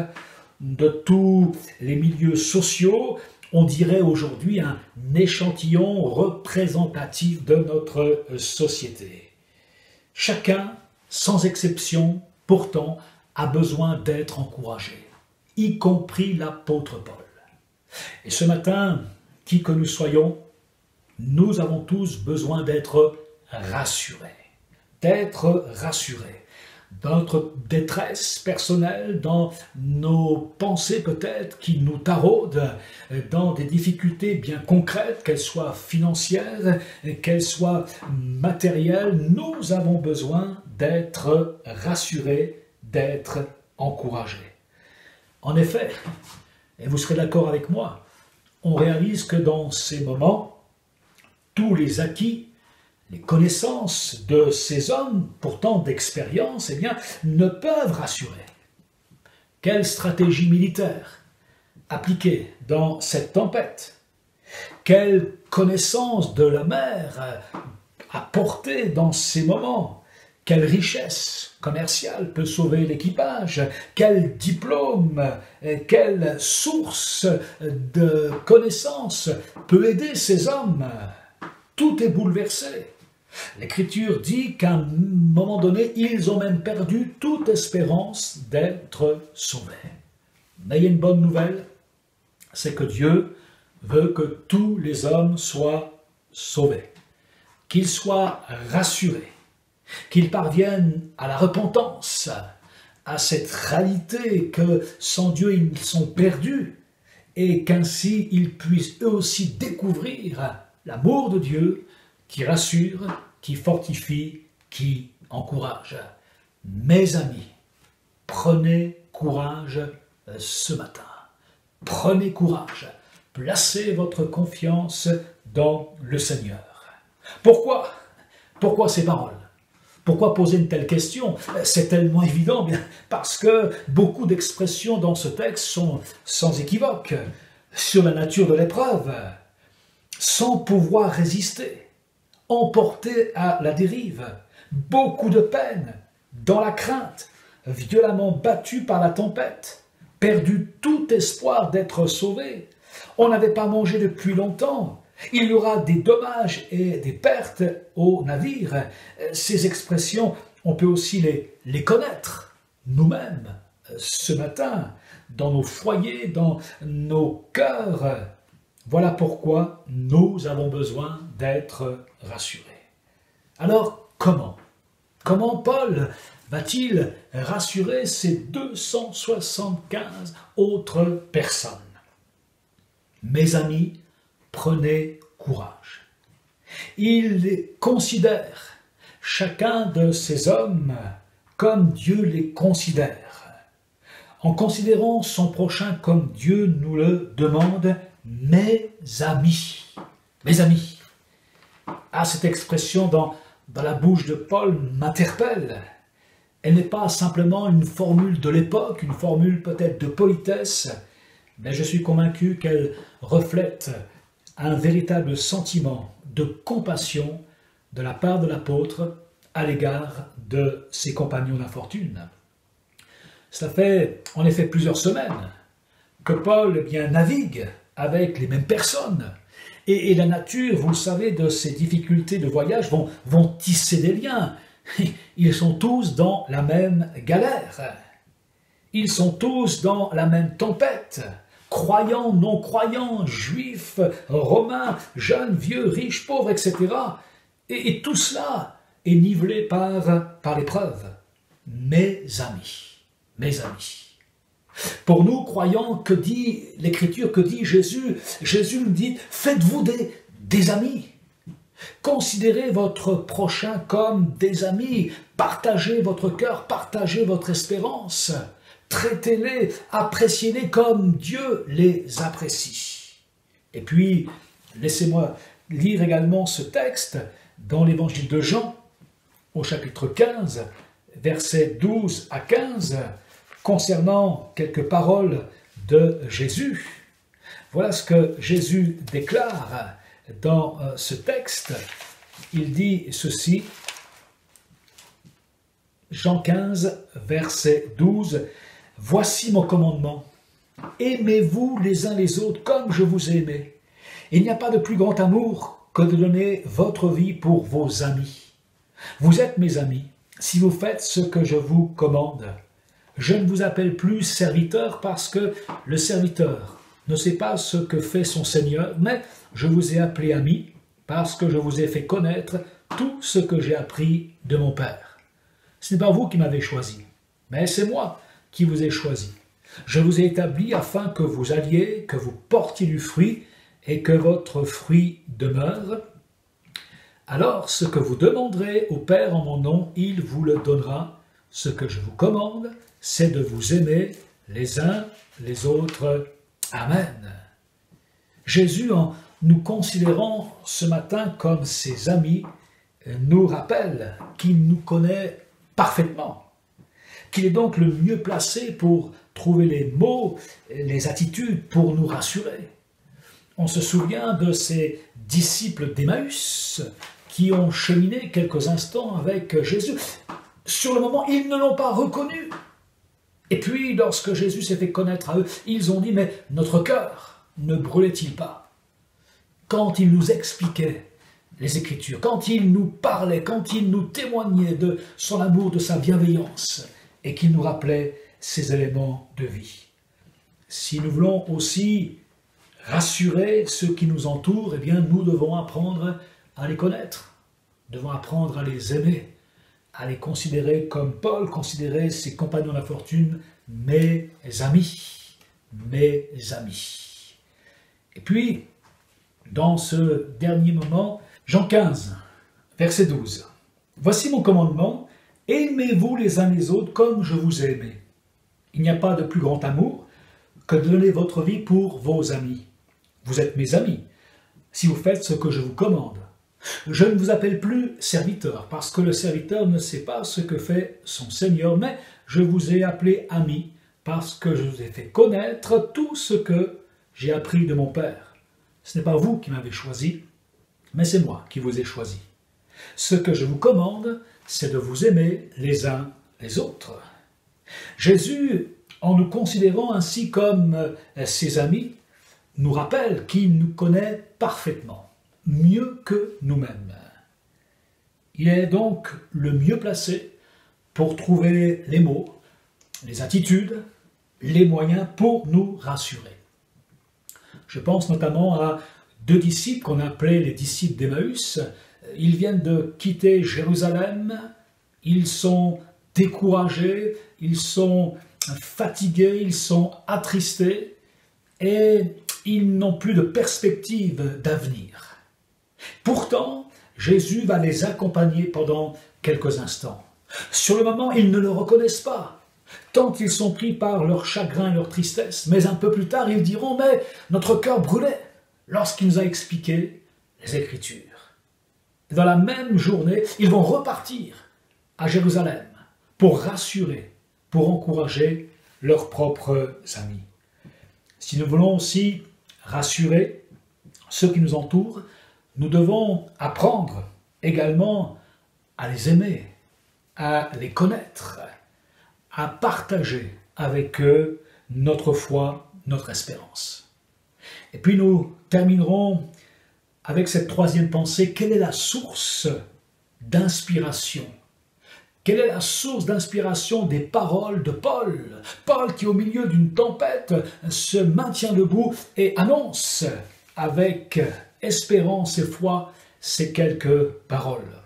de tous les milieux sociaux. On dirait aujourd'hui un échantillon représentatif de notre société. Chacun, sans exception, pourtant, a besoin d'être encouragé, y compris l'apôtre Paul. Et ce matin, qui que nous soyons, nous avons tous besoin d'être rassurés. D'être rassurés. Dans notre détresse personnelle, dans nos pensées peut-être qui nous taraudent, dans des difficultés bien concrètes, qu'elles soient financières, qu'elles soient matérielles, nous avons besoin d'être rassurés, d'être encouragés. En effet, et vous serez d'accord avec moi, on réalise que dans ces moments, tous les acquis, les connaissances de ces hommes, pourtant d'expérience, eh bien, ne peuvent rassurer. Quelle stratégie militaire appliquée dans cette tempête? Quelle connaissance de la mer apportée dans ces moments? Quelle richesse commerciale peut sauver l'équipage? Quel diplôme, quelle source de connaissances peut aider ces hommes? Tout est bouleversé. L'Écriture dit qu'à un moment donné, ils ont même perdu toute espérance d'être sauvés. Mais il y a une bonne nouvelle, c'est que Dieu veut que tous les hommes soient sauvés, qu'ils soient rassurés, qu'ils parviennent à la repentance, à cette réalité que sans Dieu ils sont perdus, et qu'ainsi ils puissent eux aussi découvrir l'amour de Dieu qui rassure, qui fortifie, qui encourage. Mes amis, prenez courage ce matin. Prenez courage. Placez votre confiance dans le Seigneur. Pourquoi? Pourquoi ces paroles? Pourquoi poser une telle question? C'est tellement évident, bien parce que beaucoup d'expressions dans ce texte sont sans équivoque sur la nature de l'épreuve, sans pouvoir résister, emporté à la dérive, beaucoup de peine, dans la crainte, violemment battu par la tempête, perdu tout espoir d'être sauvé. On n'avait pas mangé depuis longtemps. Il y aura des dommages et des pertes au navire. Ces expressions, on peut aussi les connaître nous-mêmes ce matin, dans nos foyers, dans nos cœurs. Voilà pourquoi nous avons besoin d'être rassurés. Alors, comment Paul va-t-il rassurer ces 275 autres personnes? Mes amis, prenez courage. Il considère chacun de ces hommes comme Dieu les considère. En considérant son prochain comme Dieu nous le demande, mes amis. Mes amis. Ah, cette expression dans la bouche de Paul m'interpelle. Elle n'est pas simplement une formule de l'époque, une formule peut-être de politesse, mais je suis convaincu qu'elle reflète un véritable sentiment de compassion de la part de l'apôtre à l'égard de ses compagnons d'infortune. Cela fait en effet plusieurs semaines que Paul navigue avec les mêmes personnes. Et la nature, vous le savez, de ces difficultés de voyage vont tisser des liens. Ils sont tous dans la même galère. Ils sont tous dans la même tempête. Croyants, non-croyants, juifs, romains, jeunes, vieux, riches, pauvres, etc. Et tout cela est nivelé par l'épreuve. Mes amis. Pour nous, croyants, que dit l'Écriture, que dit Jésus? Jésus nous dit, faites-vous des amis. Considérez votre prochain comme des amis. Partagez votre cœur, partagez votre espérance. Traitez-les, appréciez-les comme Dieu les apprécie. Et puis, laissez-moi lire également ce texte dans l'Évangile de Jean, au chapitre 15, versets 12 à 15, concernant quelques paroles de Jésus. Voilà ce que Jésus déclare dans ce texte. Il dit ceci, Jean 15, verset 12, « Voici mon commandement, aimez-vous les uns les autres comme je vous ai aimé. Il n'y a pas de plus grand amour que de donner votre vie pour vos amis. Vous êtes mes amis, si vous faites ce que je vous commande. Je ne vous appelle plus serviteur parce que le serviteur ne sait pas ce que fait son Seigneur, mais je vous ai appelé ami parce que je vous ai fait connaître tout ce que j'ai appris de mon Père. Ce n'est pas vous qui m'avez choisi, mais c'est moi qui vous ai choisi. Je vous ai établi afin que vous alliez, que vous portiez du fruit et que votre fruit demeure. Alors ce que vous demanderez au Père en mon nom, il vous le donnera. Ce que je vous commande, c'est de vous aimer les uns les autres. Amen. Jésus, en nous considérant ce matin comme ses amis, nous rappelle qu'il nous connaît parfaitement, qu'il est donc le mieux placé pour trouver les mots, les attitudes pour nous rassurer. On se souvient de ces disciples d'Emmaüs qui ont cheminé quelques instants avec Jésus. Sur le moment, ils ne l'ont pas reconnu. Et puis, lorsque Jésus s'est fait connaître à eux, ils ont dit, mais notre cœur ne brûlait-il pas? Quand il nous expliquait les Écritures, quand il nous parlait, quand il nous témoignait de son amour, de sa bienveillance, et qu'il nous rappelait ces éléments de vie. Si nous voulons aussi rassurer ceux qui nous entourent, eh bien, nous devons apprendre à les connaître, nous devons apprendre à les aimer, à les considérer comme Paul considérait ses compagnons d'infortune, mes amis, mes amis. Et puis, dans ce dernier moment, Jean 15, verset 12. « Voici mon commandement, aimez-vous les uns les autres comme je vous ai aimé. Il n'y a pas de plus grand amour que de donner votre vie pour vos amis. Vous êtes mes amis, si vous faites ce que je vous commande. Je ne vous appelle plus serviteur, parce que le serviteur ne sait pas ce que fait son Seigneur, mais je vous ai appelé ami, parce que je vous ai fait connaître tout ce que j'ai appris de mon Père. Ce n'est pas vous qui m'avez choisi, mais c'est moi qui vous ai choisi. Ce que je vous commande, c'est de vous aimer les uns les autres. » Jésus, en nous considérant ainsi comme ses amis, nous rappelle qu'il nous connaît parfaitement, mieux que nous-mêmes. Il est donc le mieux placé pour trouver les mots, les attitudes, les moyens pour nous rassurer. Je pense notamment à deux disciples qu'on appelait les disciples d'Emmaüs. Ils viennent de quitter Jérusalem, ils sont découragés, ils sont fatigués, ils sont attristés et ils n'ont plus de perspective d'avenir. Pourtant, Jésus va les accompagner pendant quelques instants. Sur le moment, ils ne le reconnaissent pas, tant ils sont pris par leur chagrin et leur tristesse. Mais un peu plus tard, ils diront « Mais notre cœur brûlait lorsqu'il nous a expliqué les Écritures. » Dans la même journée, ils vont repartir à Jérusalem pour rassurer, pour encourager leurs propres amis. Si nous voulons aussi rassurer ceux qui nous entourent, nous devons apprendre également à les aimer, à les connaître, à partager avec eux notre foi, notre espérance. Et puis nous terminerons avec cette troisième pensée. Quelle est la source d'inspiration? Quelle est la source d'inspiration des paroles de Paul? Paul qui, au milieu d'une tempête, se maintient debout et annonce avec espérance et foi ces quelques paroles.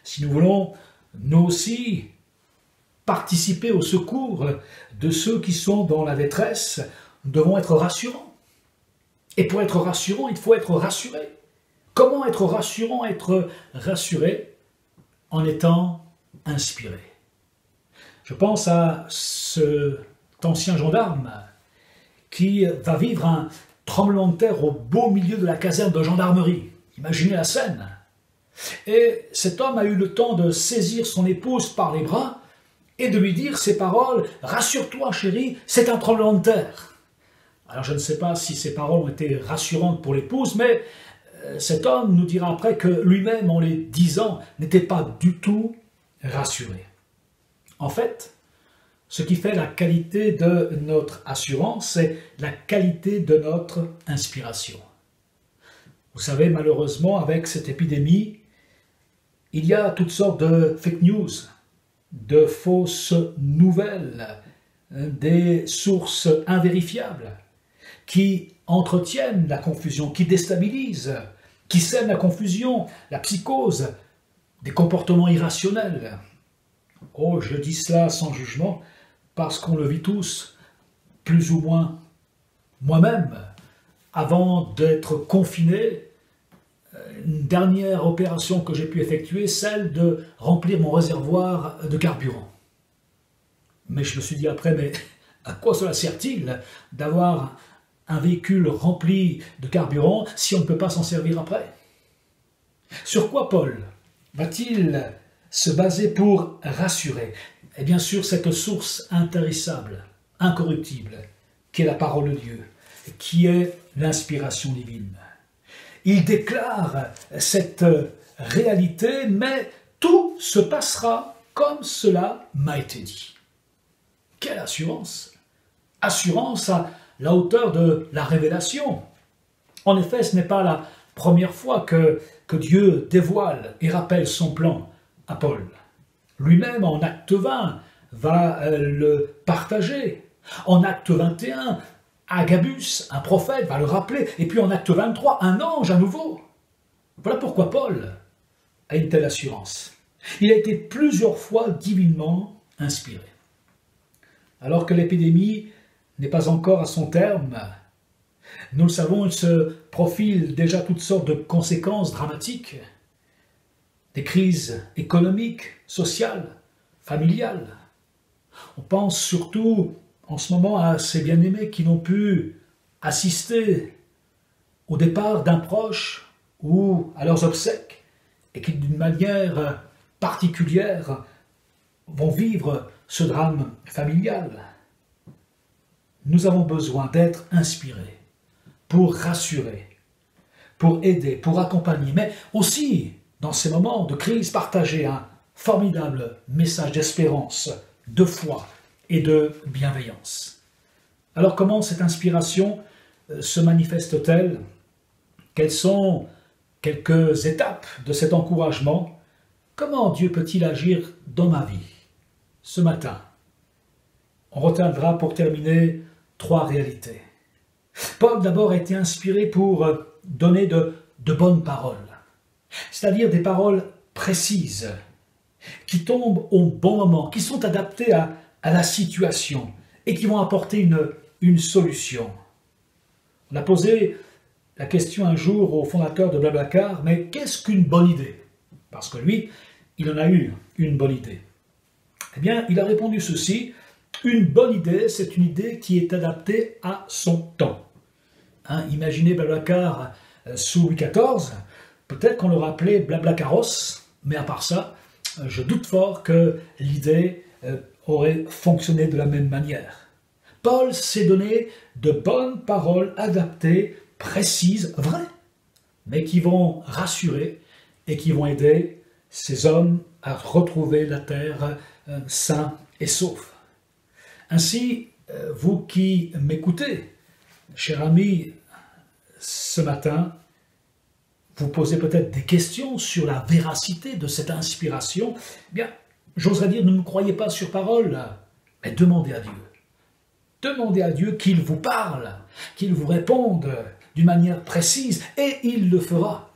Si nous voulons, nous aussi, participer au secours de ceux qui sont dans la détresse, nous devons être rassurants. Et pour être rassurant, il faut être rassuré. Comment être rassurant? Être rassuré en étant inspiré. Je pense à cet ancien gendarme qui va vivre un tremblement de terre au beau milieu de la caserne de gendarmerie. Imaginez la scène. Et cet homme a eu le temps de saisir son épouse par les bras et de lui dire ces paroles « Rassure-toi chérie, c'est un tremblement de terre ». Alors je ne sais pas si ces paroles ont été rassurantes pour l'épouse, mais cet homme nous dira après que lui-même, en les disant, n'était pas du tout rassuré. En fait, ce qui fait la qualité de notre assurance, c'est la qualité de notre inspiration. Vous savez, malheureusement, avec cette épidémie, il y a toutes sortes de fake news, de fausses nouvelles, des sources invérifiables qui entretiennent la confusion, qui déstabilisent, qui sèment la confusion, la psychose, des comportements irrationnels. Oh, je dis cela sans jugement, parce qu'on le vit tous, plus ou moins. Moi-même, avant d'être confiné, une dernière opération que j'ai pu effectuer, celle de remplir mon réservoir de carburant. Mais je me suis dit après, mais à quoi cela sert-il d'avoir un véhicule rempli de carburant si on ne peut pas s'en servir après? Sur quoi Paul va-t-il se baser pour rassurer? Et bien sûr, cette source intarissable, incorruptible, qui est la parole de Dieu, qui est l'inspiration divine. Il déclare cette réalité, mais tout se passera comme cela m'a été dit. Quelle assurance! Assurance à la hauteur de la révélation. En effet, ce n'est pas la première fois que Dieu dévoile et rappelle son plan à Paul. Lui-même, en acte 20, va le partager. En acte 21, Agabus, un prophète, va le rappeler. Et puis en acte 23, un ange à nouveau. Voilà pourquoi Paul a une telle assurance. Il a été plusieurs fois divinement inspiré. Alors que l'épidémie n'est pas encore à son terme, nous le savons, il se profile déjà toutes sortes de conséquences dramatiques. Des crises économiques, sociales, familiales. On pense surtout en ce moment à ces bien-aimés qui n'ont pu assister au départ d'un proche ou à leurs obsèques et qui d'une manière particulière vont vivre ce drame familial. Nous avons besoin d'être inspirés pour rassurer, pour aider, pour accompagner, mais aussi dans ces moments de crise partager un formidable message d'espérance, de foi et de bienveillance. Alors comment cette inspiration se manifeste-t-elle? Quelles sont quelques étapes de cet encouragement? Comment Dieu peut-il agir dans ma vie ce matin? On retiendra pour terminer 3 réalités. Paul d'abord a été inspiré pour donner de bonnes paroles, c'est-à-dire des paroles précises qui tombent au bon moment, qui sont adaptés à la situation et qui vont apporter une solution. On a posé la question un jour au fondateur de Blablacar, mais qu'est-ce qu'une bonne idée? Parce que lui, il en a eu une bonne idée. Eh bien, il a répondu ceci: une bonne idée, c'est une idée qui est adaptée à son temps. Imaginez Blablacar sous Louis XIV, peut-être qu'on l'aurait appelé Blablacaros, mais à part ça, je doute fort que l'idée aurait fonctionné de la même manière. Paul s'est donné de bonnes paroles adaptées, précises, vraies, mais qui vont rassurer et qui vont aider ces hommes à retrouver la terre sains et saufs. Ainsi, vous qui m'écoutez, cher ami, ce matin, vous posez peut-être des questions sur la véracité de cette inspiration. Eh bien, j'oserais dire, ne me croyez pas sur parole, mais demandez à Dieu. Demandez à Dieu qu'il vous parle, qu'il vous réponde d'une manière précise, et il le fera.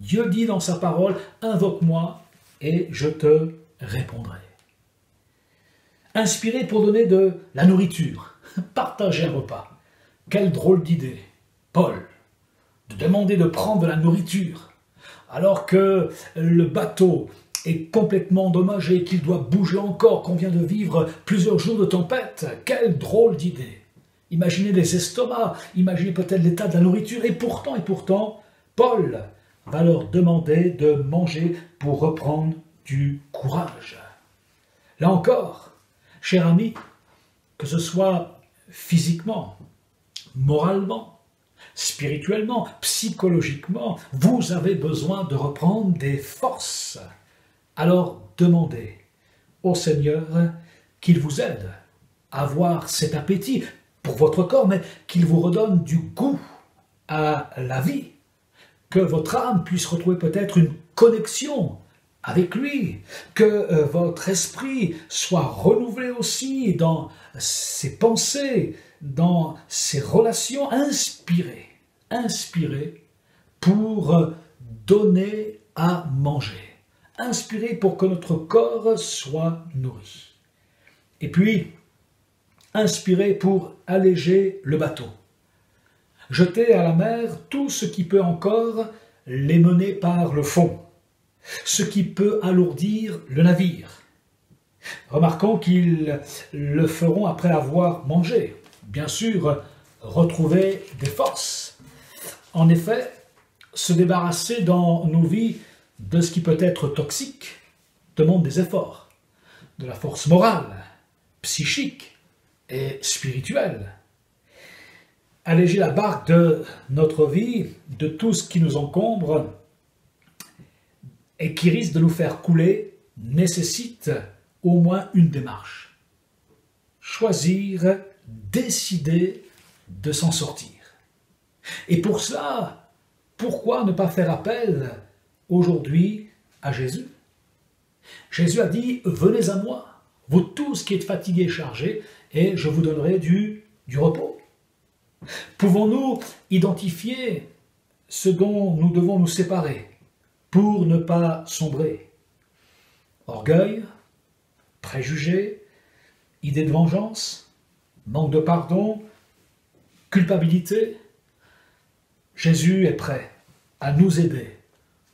Dieu dit dans sa parole, invoque-moi et je te répondrai. Inspiré pour donner de la nourriture, partager un repas. Quelle drôle d'idée, Paul, de demander de prendre de la nourriture, alors que le bateau est complètement endommagé, qu'il doit bouger encore, qu'on vient de vivre plusieurs jours de tempête. Quelle drôle d'idée. Imaginez les estomacs, imaginez peut-être l'état de la nourriture, et pourtant, Paul va leur demander de manger pour reprendre du courage. Là encore, cher ami, que ce soit physiquement, moralement, spirituellement, psychologiquement, vous avez besoin de reprendre des forces. Alors demandez au Seigneur qu'il vous aide à avoir cet appétit pour votre corps, mais qu'il vous redonne du goût à la vie, que votre âme puisse retrouver peut-être une connexion avec lui, que votre esprit soit renouvelé aussi dans ses pensées, dans ses relations, inspiré pour donner à manger, inspiré pour que notre corps soit nourri. Et puis, inspiré pour alléger le bateau. Jeter à la mer tout ce qui peut encore les mener par le fond, ce qui peut alourdir le navire. Remarquons qu'ils le feront après avoir mangé. Bien sûr, retrouver des forces. En effet, se débarrasser dans nos vies de ce qui peut être toxique demande des efforts, de la force morale, psychique et spirituelle. Alléger la barque de notre vie, de tout ce qui nous encombre et qui risque de nous faire couler, nécessite au moins une démarche. Choisir, décider de s'en sortir. Et pour cela, pourquoi ne pas faire appel aujourd'hui à Jésus? Jésus a dit, venez à moi, vous tous qui êtes fatigués et chargés, et je vous donnerai du repos. Pouvons-nous identifier ce dont nous devons nous séparer pour ne pas sombrer? Orgueil, préjugés, idée de vengeance, manque de pardon, culpabilité. Jésus est prêt à nous aider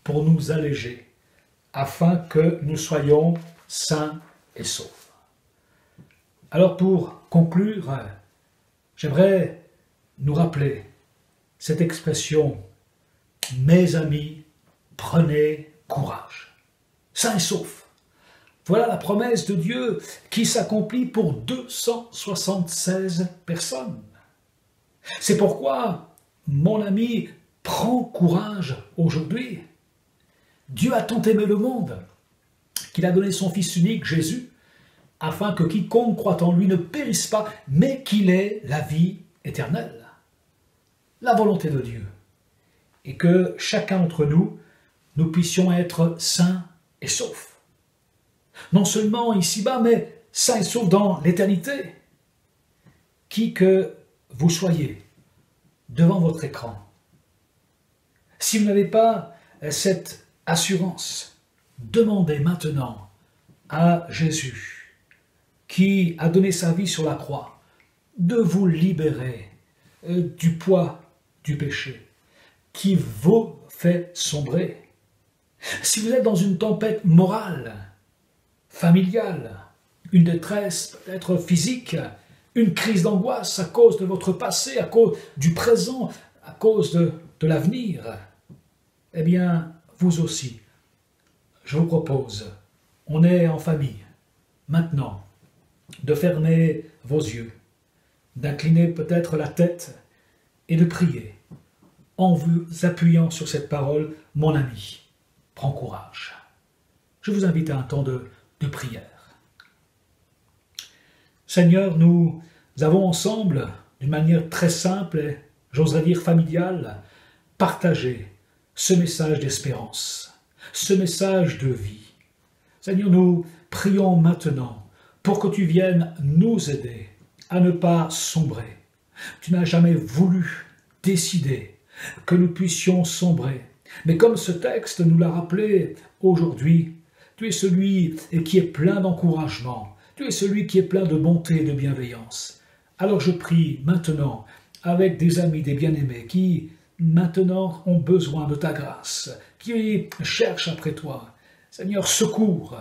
pour nous alléger afin que nous soyons sains et saufs. Alors pour conclure, j'aimerais nous rappeler cette expression « Mes amis, prenez courage ». Sains et saufs. Voilà la promesse de Dieu qui s'accomplit pour 276 personnes. C'est pourquoi, mon ami, prends courage aujourd'hui. Dieu a tant aimé le monde qu'il a donné son Fils unique, Jésus, afin que quiconque croit en lui ne périsse pas, mais qu'il ait la vie éternelle. La volonté de Dieu est que chacun d'entre nous, nous puissions être sains et saufs. Non seulement ici-bas, mais sains et saufs dans l'éternité. Qui que vous soyez devant votre écran, si vous n'avez pas cette assurance demandez maintenant à Jésus, qui a donné sa vie sur la croix, de vous libérer du poids du péché qui vous fait sombrer. Si vous êtes dans une tempête morale, familiale, une détresse peut-être physique, une crise d'angoisse à cause de votre passé, à cause du présent, à cause de l'avenir, eh bien, vous aussi, je vous propose, on est en famille, maintenant, de fermer vos yeux, d'incliner peut-être la tête et de prier, en vous appuyant sur cette parole, mon ami, prends courage. Je vous invite à un temps de prière. Seigneur, nous avons ensemble, d'une manière très simple et, j'oserais dire, familiale, partagé ce message d'espérance, ce message de vie. Seigneur, nous prions maintenant pour que tu viennes nous aider à ne pas sombrer. Tu n'as jamais voulu décider que nous puissions sombrer. Mais comme ce texte nous l'a rappelé aujourd'hui, tu es celui qui est plein d'encouragement, tu es celui qui est plein de bonté et de bienveillance. Alors je prie maintenant avec des amis, des bien-aimés qui maintenant ont besoin de ta grâce, qui cherchent après toi. Seigneur, secours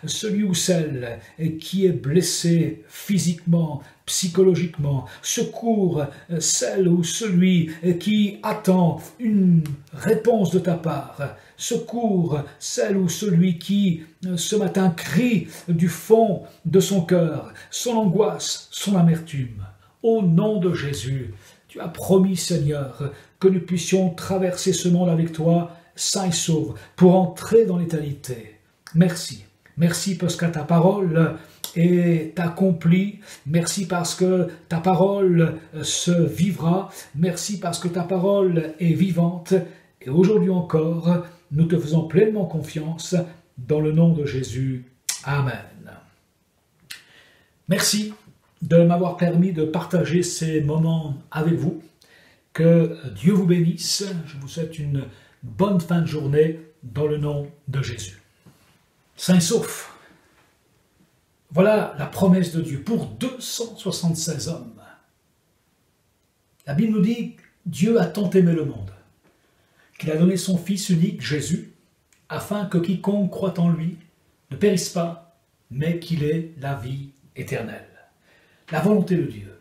celui ou celle qui est blessé physiquement, psychologiquement. Secours celle ou celui qui attend une réponse de ta part. Secours celle ou celui qui, ce matin, crie du fond de son cœur, son angoisse, son amertume. Au nom de Jésus, tu as promis, Seigneur, que nous puissions traverser ce monde avec toi, sains et saufs, pour entrer dans l'éternité. Merci. Merci parce que ta parole est accomplie. Merci parce que ta parole se vivra. Merci parce que ta parole est vivante. Et aujourd'hui encore, nous te faisons pleinement confiance dans le nom de Jésus. Amen. Merci de m'avoir permis de partager ces moments avec vous. Que Dieu vous bénisse. Je vous souhaite une bonne fin de journée dans le nom de Jésus. Sains et saufs. Voilà la promesse de Dieu pour 276 hommes. La Bible nous dit que Dieu a tant aimé le monde, qu'il a donné son Fils unique, Jésus, afin que quiconque croit en lui ne périsse pas, mais qu'il ait la vie éternelle. La volonté de Dieu.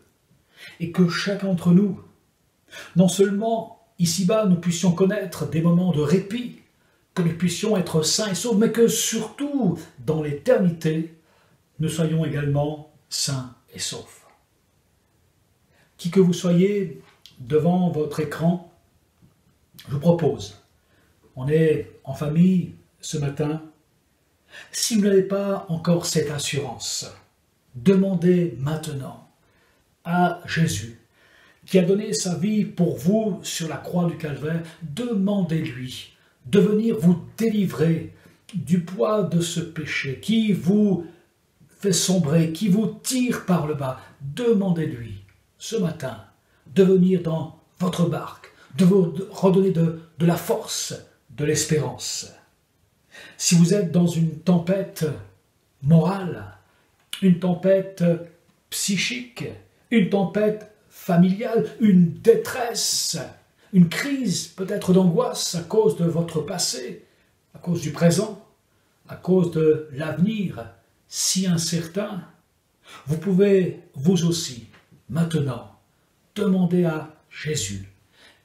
Et que chacun d'entre nous, non seulement ici-bas, nous puissions connaître des moments de répit, que nous puissions être sains et saufs, mais que surtout, dans l'éternité, nous soyons également sains et saufs. Qui que vous soyez devant votre écran, je vous propose, on est en famille ce matin, si vous n'avez pas encore cette assurance, demandez maintenant à Jésus, qui a donné sa vie pour vous sur la croix du Calvaire, demandez-lui de venir vous délivrer du poids de ce péché qui vous fait sombrer, qui vous tire par le bas. Demandez-lui ce matin de venir dans votre barque, de vous redonner de la force, de l'espérance. Si vous êtes dans une tempête morale, une tempête psychique, une tempête familiale, une détresse, une crise peut-être d'angoisse à cause de votre passé, à cause du présent, à cause de l'avenir si incertain, vous pouvez vous aussi maintenant demander à Jésus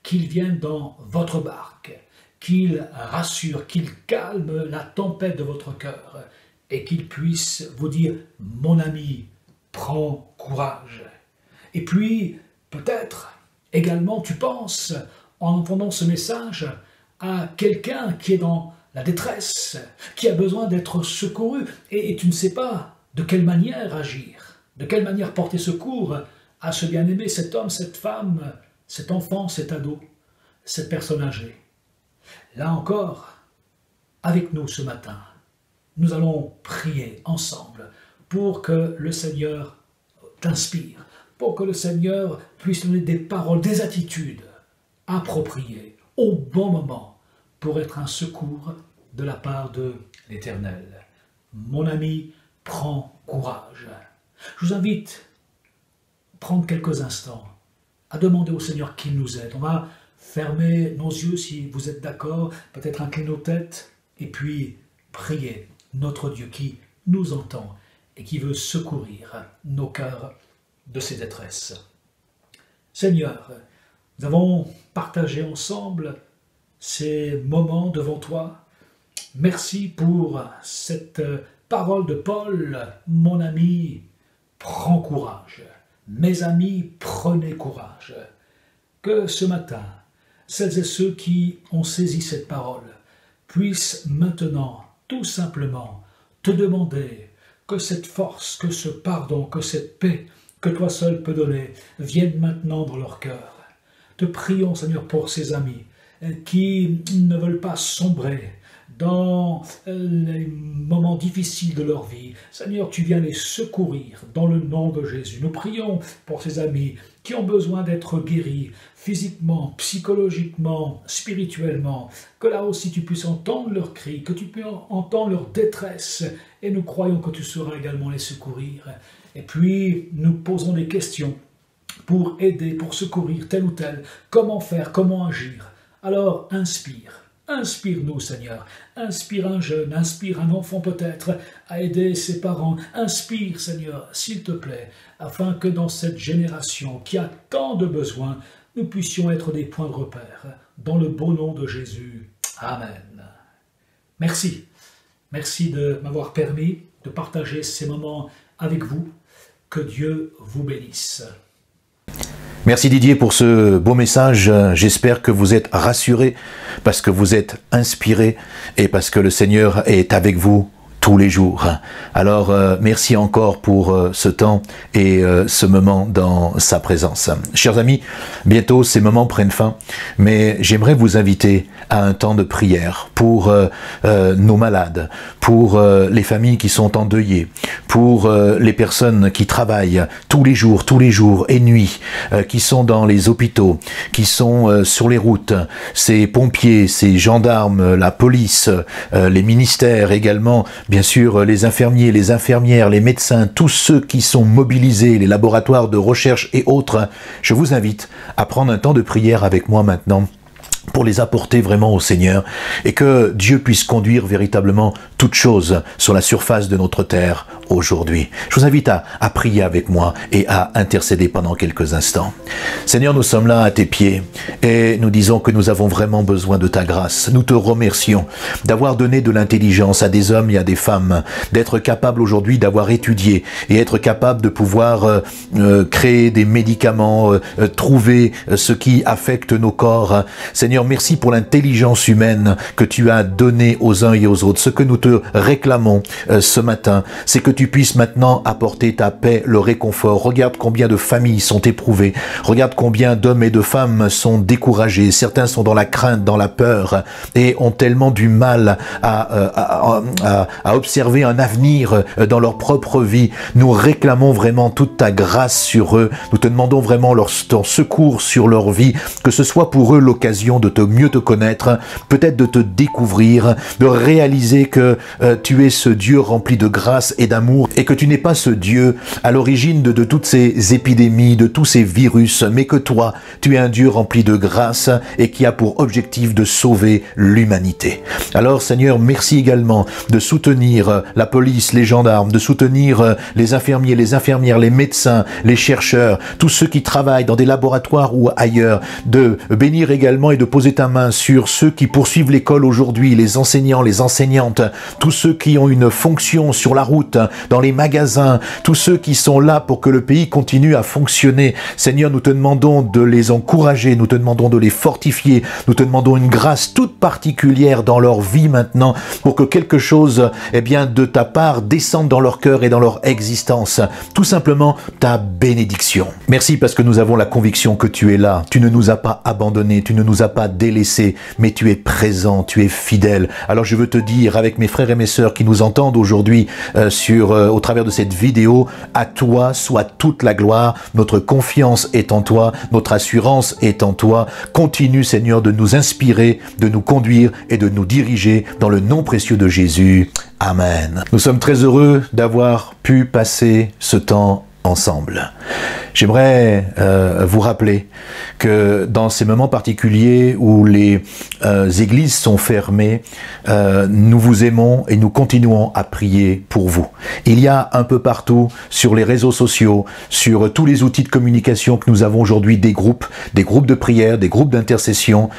qu'il vienne dans votre barque, qu'il rassure, qu'il calme la tempête de votre cœur et qu'il puisse vous dire « Mon ami, prends courage ». Et puis, peut-être également, tu penses, en entendant ce message, à quelqu'un qui est dans la détresse, qui a besoin d'être secouru, et tu ne sais pas de quelle manière agir, de quelle manière porter secours à ce bien-aimé, cet homme, cette femme, cet enfant, cet ado, cette personne âgée. Là encore, avec nous ce matin, nous allons prier ensemble pour que le Seigneur t'inspire, pour que le Seigneur puisse donner des paroles, des attitudes appropriées, au bon moment, pour être un secours de la part de l'Éternel. Mon ami, prends courage. Je vous invite à prendre quelques instants à demander au Seigneur qu'il nous aide. On va fermer nos yeux si vous êtes d'accord, peut-être incliner nos têtes, et puis prier notre Dieu qui nous entend et qui veut secourir nos cœurs de ces détresses. Seigneur, nous avons partagé ensemble ces moments devant toi. Merci pour cette parole de Paul. Mon ami, prends courage. Mes amis, prenez courage. Que ce matin, celles et ceux qui ont saisi cette parole puissent maintenant, tout simplement, te demander que cette force, que ce pardon, que cette paix que toi seul peux donner vienne maintenant dans leur cœur. Te prions, Seigneur, pour ces amis qui ne veulent pas sombrer dans les moments difficiles de leur vie. Seigneur, tu viens les secourir dans le nom de Jésus. Nous prions pour ces amis qui ont besoin d'être guéris physiquement, psychologiquement, spirituellement, que là aussi tu puisses entendre leurs cris, que tu puisses entendre leur détresse, et nous croyons que tu sauras également les secourir. Et puis, nous posons des questions pour aider, pour secourir tel ou tel, comment faire, comment agir. Alors, inspire-nous, Seigneur. Inspire un jeune, inspire un enfant peut-être à aider ses parents. Inspire, Seigneur, s'il te plaît, afin que dans cette génération qui a tant de besoins, nous puissions être des points de repère. Dans le beau nom de Jésus. Amen. Merci. Merci de m'avoir permis de partager ces moments avec vous. Que Dieu vous bénisse. Merci Didier pour ce beau message. J'espère que vous êtes rassurés parce que vous êtes inspirés et parce que le Seigneur est avec vous tous les jours. Alors, merci encore pour ce temps et ce moment dans sa présence. Chers amis, bientôt ces moments prennent fin, mais j'aimerais vous inviter à un temps de prière pour nos malades, pour les familles qui sont endeuillées, pour les personnes qui travaillent tous les jours et nuit, qui sont dans les hôpitaux, qui sont sur les routes, ces pompiers, ces gendarmes, la police, les ministères également, bien sûr, les infirmiers, les infirmières, les médecins, tous ceux qui sont mobilisés, les laboratoires de recherche et autres. Je vous invite à prendre un temps de prière avec moi maintenant pour les apporter vraiment au Seigneur et que Dieu puisse conduire véritablement toutes choses sur la surface de notre terre aujourd'hui. Je vous invite à prier avec moi et à intercéder pendant quelques instants. Seigneur, nous sommes là à tes pieds et nous disons que nous avons vraiment besoin de ta grâce. Nous te remercions d'avoir donné de l'intelligence à des hommes et à des femmes, d'être capables aujourd'hui d'avoir étudié et être capables de pouvoir créer des médicaments, trouver ce qui affecte nos corps. Seigneur, merci pour l'intelligence humaine que tu as donnée aux uns et aux autres. Ce que nous te réclamons ce matin, c'est que tu puisses maintenant apporter ta paix, le réconfort. Regarde combien de familles sont éprouvées. Regarde combien d'hommes et de femmes sont découragés. Certains sont dans la crainte, dans la peur et ont tellement du mal à observer un avenir dans leur propre vie. Nous réclamons vraiment toute ta grâce sur eux. Nous te demandons vraiment ton secours sur leur vie, que ce soit pour eux l'occasion de mieux te connaître, peut-être de te découvrir, de réaliser que tu es ce Dieu rempli de grâce et d'amour et que tu n'es pas ce Dieu à l'origine de toutes ces épidémies, de tous ces virus, mais que toi, tu es un Dieu rempli de grâce et qui a pour objectif de sauver l'humanité. Alors Seigneur, merci également de soutenir la police, les gendarmes, de soutenir les infirmiers, les infirmières, les médecins, les chercheurs, tous ceux qui travaillent dans des laboratoires ou ailleurs, de bénir également et de poser ta main sur ceux qui poursuivent l'école aujourd'hui, les enseignants, les enseignantes, tous ceux qui ont une fonction sur la route, dans les magasins, tous ceux qui sont là pour que le pays continue à fonctionner. Seigneur, nous te demandons de les encourager, nous te demandons de les fortifier, nous te demandons une grâce toute particulière dans leur vie maintenant pour que quelque chose, de ta part descende dans leur cœur et dans leur existence. Tout simplement ta bénédiction. Merci parce que nous avons la conviction que tu es là. Tu ne nous as pas abandonnés, tu ne nous as pas pas délaissé, mais tu es présent, tu es fidèle. Alors je veux te dire, avec mes frères et mes sœurs qui nous entendent aujourd'hui au travers de cette vidéo, à toi soit toute la gloire, notre confiance est en toi, notre assurance est en toi. Continue, Seigneur, de nous inspirer, de nous conduire et de nous diriger dans le nom précieux de Jésus. Amen. Nous sommes très heureux d'avoir pu passer ce temps ensemble. J'aimerais vous rappeler que dans ces moments particuliers où les églises sont fermées, nous vous aimons et nous continuons à prier pour vous. Il y a un peu partout sur les réseaux sociaux, sur tous les outils de communication que nous avons aujourd'hui, des groupes de prière, des groupes d'intercession.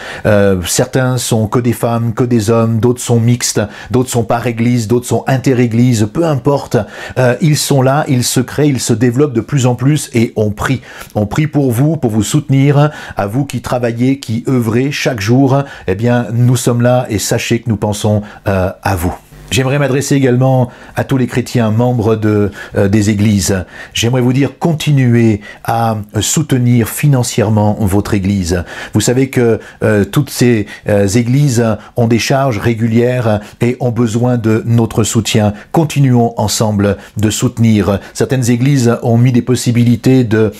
Certains sont que des femmes, que des hommes, d'autres sont mixtes, d'autres sont par église, d'autres sont inter-églises, peu importe. Ils sont là, ils se créent, ils se développent de plus en plus et on prie. On prie pour vous soutenir, à vous qui travaillez, qui œuvrez chaque jour. Eh bien, nous sommes là et sachez que nous pensons à vous. J'aimerais m'adresser également à tous les chrétiens membres des églises. J'aimerais vous dire, continuez à soutenir financièrement votre église. Vous savez que toutes ces églises ont des charges régulières et ont besoin de notre soutien. Continuons ensemble de soutenir. Certaines églises ont mis des possibilités de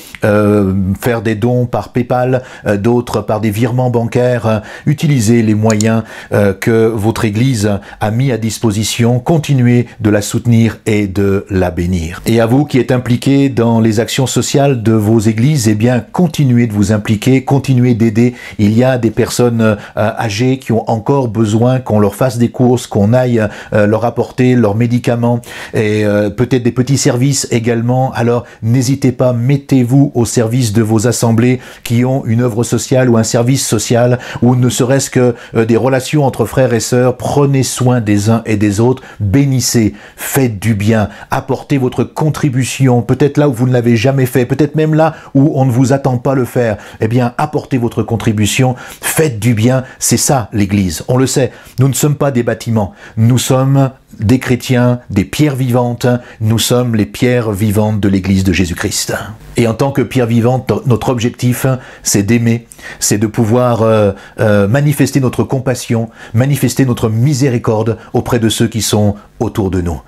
faire des dons par PayPal, d'autres par des virements bancaires. Utilisez les moyens que votre église a mis à disposition. Continuez de la soutenir et de la bénir. Et à vous qui êtes impliqués dans les actions sociales de vos églises, eh bien, continuez de vous impliquer, continuez d'aider. Il y a des personnes âgées qui ont encore besoin qu'on leur fasse des courses, qu'on aille leur apporter leurs médicaments et peut-être des petits services également. Alors, n'hésitez pas, mettez-vous au service de vos assemblées qui ont une œuvre sociale ou un service social ou ne serait-ce que des relations entre frères et sœurs. Prenez soin des uns et des autres, bénissez, faites du bien, apportez votre contribution, peut-être là où vous ne l'avez jamais fait, peut-être même là où on ne vous attend pas le faire, eh bien apportez votre contribution, faites du bien, c'est ça l'Église, on le sait, nous ne sommes pas des bâtiments, nous sommes des chrétiens, des pierres vivantes, nous sommes les pierres vivantes de l'Église de Jésus-Christ. Et en tant que pierre vivante, notre objectif, c'est d'aimer, c'est de pouvoir manifester notre compassion, manifester notre miséricorde auprès de ceux qui sont autour de nous.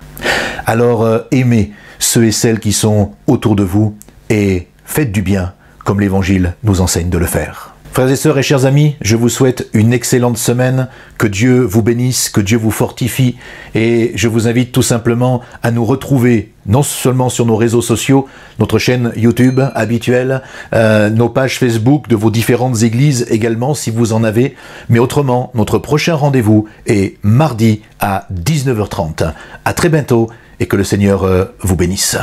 Alors aimez ceux et celles qui sont autour de vous et faites du bien comme l'Évangile nous enseigne de le faire. Frères et sœurs et chers amis, je vous souhaite une excellente semaine, que Dieu vous bénisse, que Dieu vous fortifie et je vous invite tout simplement à nous retrouver non seulement sur nos réseaux sociaux, notre chaîne YouTube habituelle, nos pages Facebook de vos différentes églises également si vous en avez, mais autrement, notre prochain rendez-vous est mardi à 19h30. À très bientôt et que le Seigneur vous bénisse.